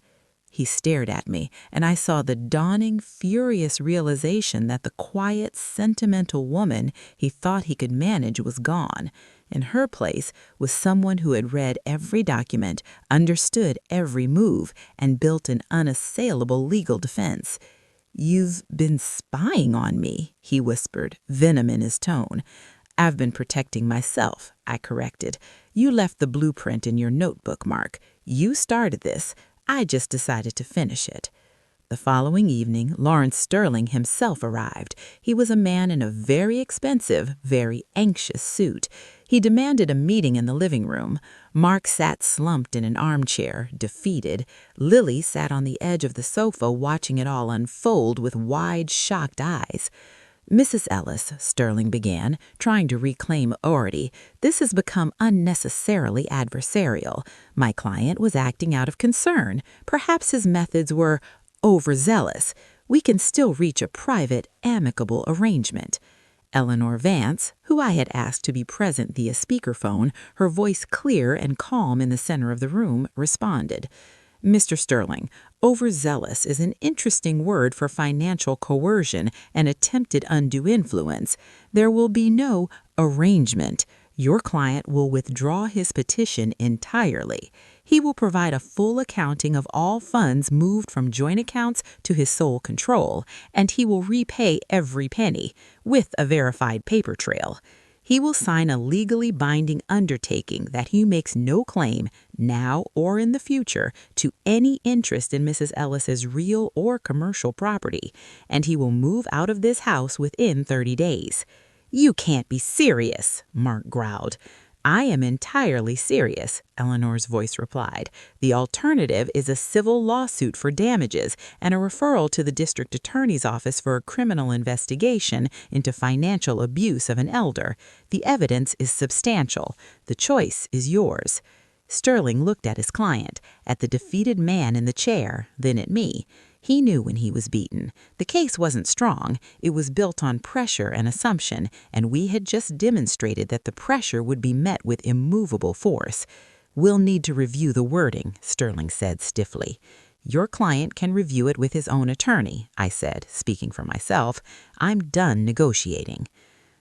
A: He stared at me, and I saw the dawning, furious realization that the quiet, sentimental woman he thought he could manage was gone. In her place was someone who had read every document, understood every move, and built an unassailable legal defense. "You've been spying on me," he whispered, venom in his tone. "I've been protecting myself," I corrected. "You left the blueprint in your notebook, Mark. You started this. I just decided to finish it." The following evening, Lawrence Sterling himself arrived. He was a man in a very expensive, very anxious suit. He demanded a meeting in the living room. Mark sat slumped in an armchair, defeated. Lily sat on the edge of the sofa watching it all unfold with wide, shocked eyes. Mrs. Ellis, Sterling began, trying to reclaim authority, this has become unnecessarily adversarial. My client was acting out of concern. Perhaps his methods were overzealous. We can still reach a private, amicable arrangement. Eleanor Vance, who I had asked to be present via speakerphone, her voice clear and calm in the center of the room, responded. Mr. Sterling, overzealous is an interesting word for financial coercion and attempted undue influence. There will be no arrangement. Your client will withdraw his petition entirely. He will provide a full accounting of all funds moved from joint accounts to his sole control, and he will repay every penny, with a verified paper trail. He will sign a legally binding undertaking that he makes no claim, now or in the future, to any interest in Mrs. Ellis's real or commercial property, and he will move out of this house within 30 days. "You can't be serious," Mark growled. "I am entirely serious," Eleanor's voice replied. "The alternative is a civil lawsuit for damages and a referral to the district attorney's office for a criminal investigation into financial abuse of an elder. The evidence is substantial. The choice is yours." Sterling looked at his client, at the defeated man in the chair, then at me. He knew when he was beaten. The case wasn't strong. It was built on pressure and assumption, and we had just demonstrated that the pressure would be met with immovable force. "We'll need to review the wording," Sterling said stiffly. "Your client can review it with his own attorney," I said, speaking for myself. "I'm done negotiating."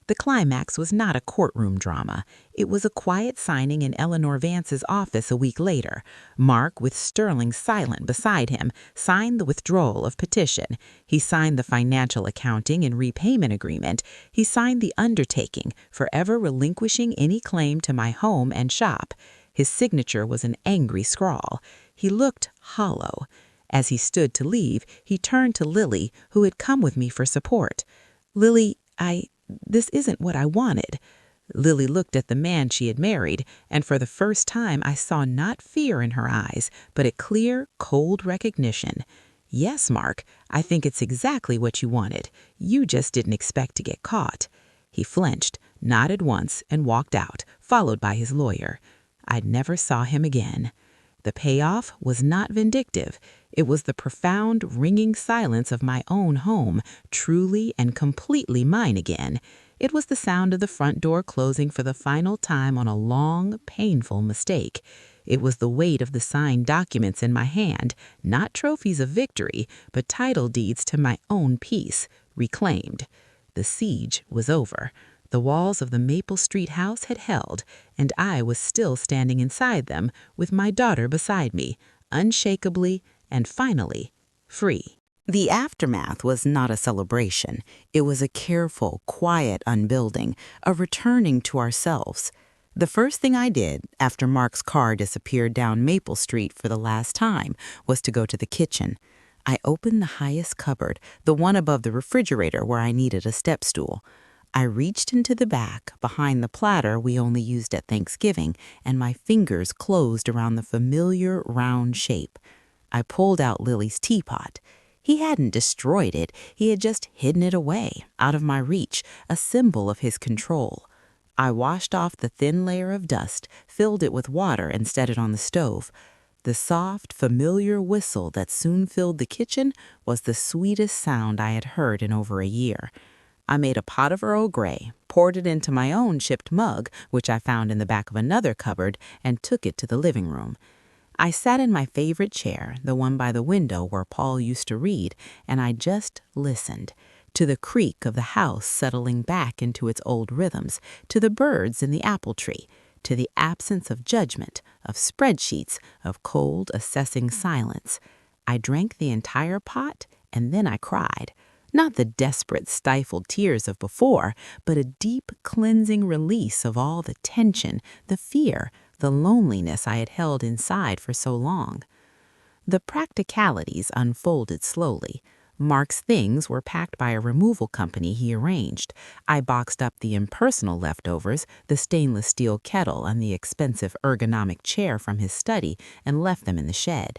A: The climax was not a courtroom drama. It was a quiet signing in Eleanor Vance's office a week later. Mark, with Sterling silent beside him, signed the withdrawal of petition. He signed the financial accounting and repayment agreement. He signed the undertaking, forever relinquishing any claim to my home and shop. His signature was an angry scrawl. He looked hollow. As he stood to leave, he turned to Lily, who had come with me for support. "Lily, this isn't what I wanted." Lily looked at the man she had married, and for the first time I saw not fear in her eyes, but a clear, cold recognition. "Yes, Mark, I think it's exactly what you wanted. You just didn't expect to get caught." He flinched, nodded once, and walked out, followed by his lawyer. I never saw him again. The payoff was not vindictive. It was the profound, ringing silence of my own home, truly and completely mine again. It was the sound of the front door closing for the final time on a long, painful mistake. It was the weight of the signed documents in my hand, not trophies of victory, but title deeds to my own peace, reclaimed. The siege was over. The walls of the Maple Street house had held, and I was still standing inside them with my daughter beside me, unshakably and finally free. The aftermath was not a celebration. It was a careful, quiet unbuilding, a returning to ourselves. The first thing I did after Mark's car disappeared down Maple Street for the last time was to go to the kitchen. I opened the highest cupboard, the one above the refrigerator where I needed a step stool. I reached into the back, behind the platter we only used at Thanksgiving, and my fingers closed around the familiar round shape. I pulled out Lily's teapot. He hadn't destroyed it. He had just hidden it away, out of my reach, a symbol of his control. I washed off the thin layer of dust, filled it with water, and set it on the stove. The soft, familiar whistle that soon filled the kitchen was the sweetest sound I had heard in over a year. I made a pot of Earl Grey, poured it into my own chipped mug, which I found in the back of another cupboard, and took it to the living room. I sat in my favorite chair, the one by the window where Paul used to read, and I just listened to the creak of the house settling back into its old rhythms, to the birds in the apple tree, to the absence of judgment, of spreadsheets, of cold, assessing silence. I drank the entire pot, and then I cried. Not the desperate, stifled tears of before, but a deep, cleansing release of all the tension, the fear, the loneliness I had held inside for so long. The practicalities unfolded slowly. Mark's things were packed by a removal company he arranged. I boxed up the impersonal leftovers, the stainless steel kettle and the expensive ergonomic chair from his study, and left them in the shed.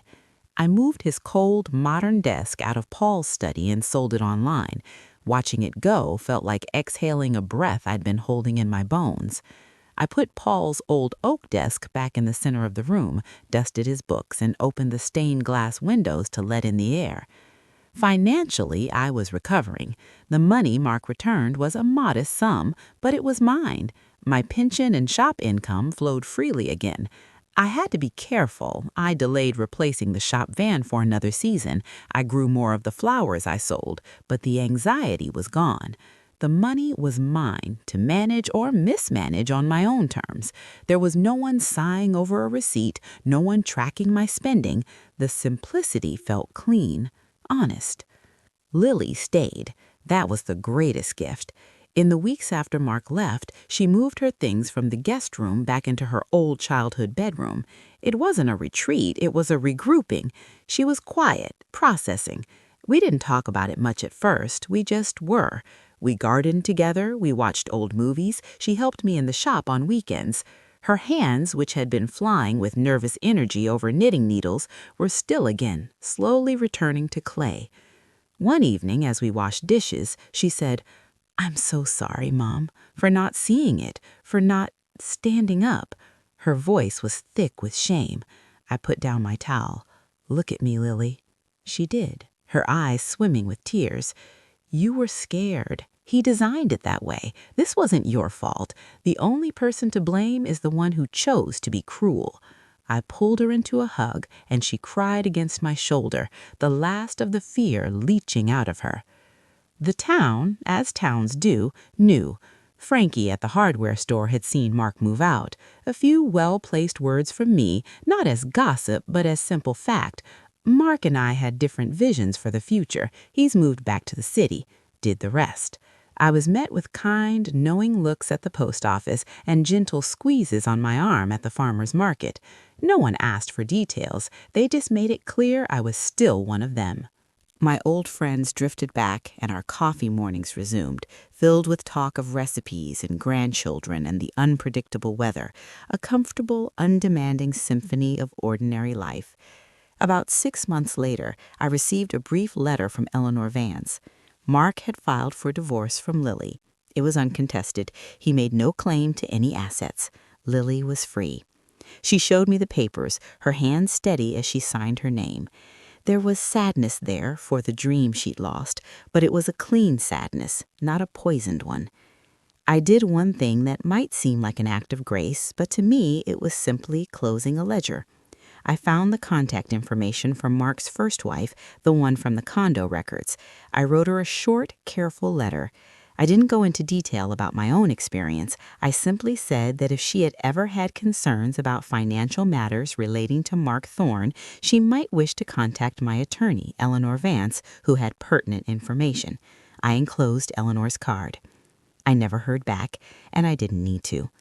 A: I moved his cold, modern desk out of Paul's study and sold it online. Watching it go felt like exhaling a breath I'd been holding in my bones. I put Paul's old oak desk back in the center of the room, dusted his books, and opened the stained glass windows to let in the air. Financially, I was recovering. The money Mark returned was a modest sum, but it was mine. My pension and shop income flowed freely again. I had to be careful. I delayed replacing the shop van for another season. I grew more of the flowers I sold, but the anxiety was gone. The money was mine to manage or mismanage on my own terms. There was no one sighing over a receipt, no one tracking my spending. The simplicity felt clean, honest. Lily stayed. That was the greatest gift. In the weeks after Mark left, she moved her things from the guest room back into her old childhood bedroom. It wasn't a retreat, it was a regrouping. She was quiet, processing. We didn't talk about it much at first, we just were. We gardened together, we watched old movies, she helped me in the shop on weekends. Her hands, which had been flying with nervous energy over knitting needles, were still again, slowly returning to clay. One evening, as we washed dishes, she said, "I'm so sorry, Mom, for not seeing it, for not standing up." Her voice was thick with shame. I put down my towel. "Look at me, Lily." She did, her eyes swimming with tears. "You were scared. He designed it that way. This wasn't your fault. The only person to blame is the one who chose to be cruel." I pulled her into a hug, and she cried against my shoulder, the last of the fear leaching out of her. The town, as towns do, knew. Frankie at the hardware store had seen Mark move out. A few well-placed words from me, not as gossip, but as simple fact. Mark and I had different visions for the future. He's moved back to the city, did the rest. I was met with kind, knowing looks at the post office and gentle squeezes on my arm at the farmer's market. No one asked for details. They just made it clear I was still one of them. My old friends drifted back, and our coffee mornings resumed, filled with talk of recipes and grandchildren and the unpredictable weather, a comfortable, undemanding symphony of ordinary life. About 6 months later, I received a brief letter from Eleanor Vance. Mark had filed for divorce from Lily. It was uncontested. He made no claim to any assets. Lily was free. She showed me the papers, her hand steady as she signed her name. There was sadness there for the dream she'd lost, but it was a clean sadness, not a poisoned one. I did one thing that might seem like an act of grace, but to me it was simply closing a ledger. I found the contact information from Mark's first wife, the one from the condo records. I wrote her a short, careful letter. I didn't go into detail about my own experience. I simply said that if she had ever had concerns about financial matters relating to Mark Thorne, she might wish to contact my attorney, Eleanor Vance, who had pertinent information. I enclosed Eleanor's card. I never heard back, and I didn't need to.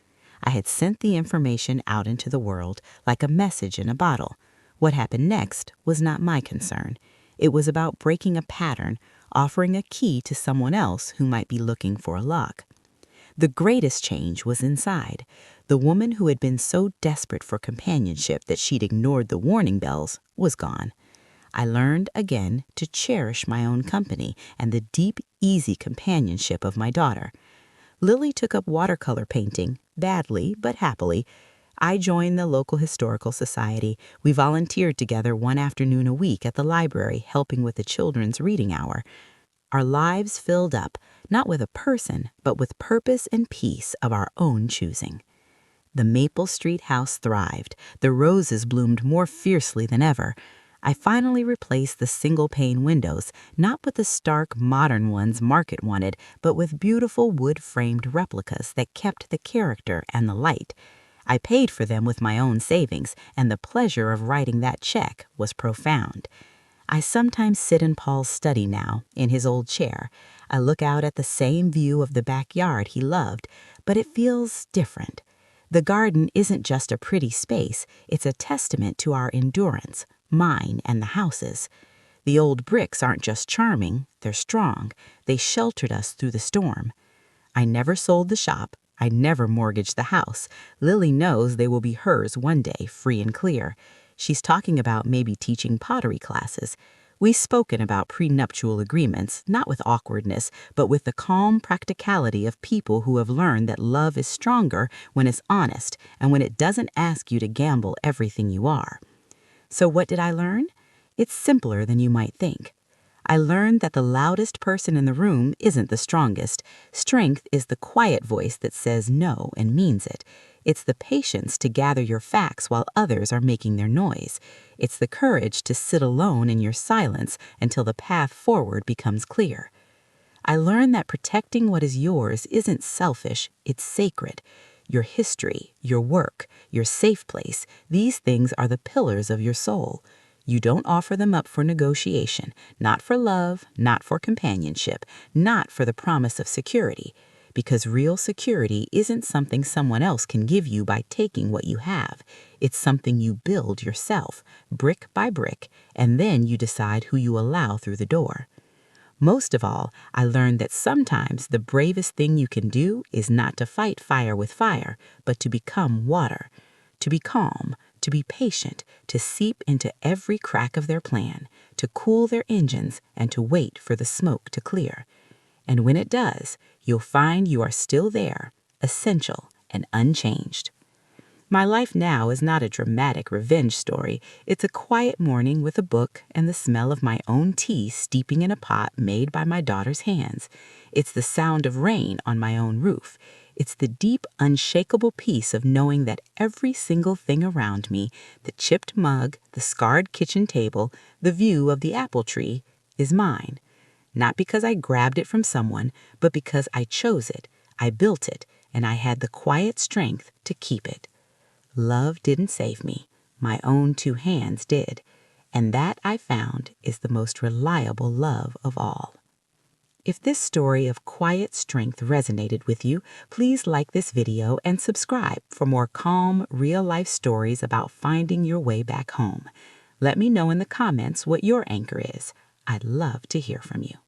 A: I had sent the information out into the world like a message in a bottle. What happened next was not my concern. It was about breaking a pattern, offering a key to someone else who might be looking for a lock. The greatest change was inside. The woman who had been so desperate for companionship that she'd ignored the warning bells was gone. I learned again to cherish my own company and the deep, easy companionship of my daughter. Lily took up watercolor painting, badly but happily. I joined the local historical society. We volunteered together one afternoon a week at the library, helping with the children's reading hour. Our lives filled up, not with a person, but with purpose and peace of our own choosing. The Maple Street house thrived. The roses bloomed more fiercely than ever. I finally replaced the single-pane windows, not with the stark, modern ones Market wanted, but with beautiful wood-framed replicas that kept the character and the light. I paid for them with my own savings, and the pleasure of writing that check was profound. I sometimes sit in Paul's study now, in his old chair. I look out at the same view of the backyard he loved, but it feels different. The garden isn't just a pretty space, it's a testament to our endurance, mine and the house's. The old bricks aren't just charming, they're strong. They sheltered us through the storm. I never sold the shop. I never mortgaged the house. Lily knows they will be hers one day, free and clear. She's talking about maybe teaching pottery classes. We've spoken about prenuptial agreements, not with awkwardness, but with the calm practicality of people who have learned that love is stronger when it's honest and when it doesn't ask you to gamble everything you are. So what did I learn? It's simpler than you might think. I learned that the loudest person in the room isn't the strongest. Strength is the quiet voice that says no and means it. It's the patience to gather your facts while others are making their noise. It's the courage to sit alone in your silence until the path forward becomes clear. I learned that protecting what is yours isn't selfish, it's sacred. Your history, your work, your safe place, these things are the pillars of your soul. You don't offer them up for negotiation, not for love, not for companionship, not for the promise of security, because real security isn't something someone else can give you by taking what you have. It's something you build yourself, brick by brick, and then you decide who you allow through the door. Most of all, I learned that sometimes the bravest thing you can do is not to fight fire with fire, but to become water, to be calm, to be patient, to seep into every crack of their plan, to cool their engines, and to wait for the smoke to clear. And when it does, you'll find you are still there, essential and unchanged. My life now is not a dramatic revenge story. It's a quiet morning with a book and the smell of my own tea steeping in a pot made by my daughter's hands. It's the sound of rain on my own roof. It's the deep, unshakable peace of knowing that every single thing around me, the chipped mug, the scarred kitchen table, the view of the apple tree, is mine. Not because I grabbed it from someone, but because I chose it, I built it, and I had the quiet strength to keep it. Love didn't save me. My own two hands did. And that, I found, is the most reliable love of all. If this story of quiet strength resonated with you, please like this video and subscribe for more calm, real-life stories about finding your way back home. Let me know in the comments what your anchor is. I'd love to hear from you.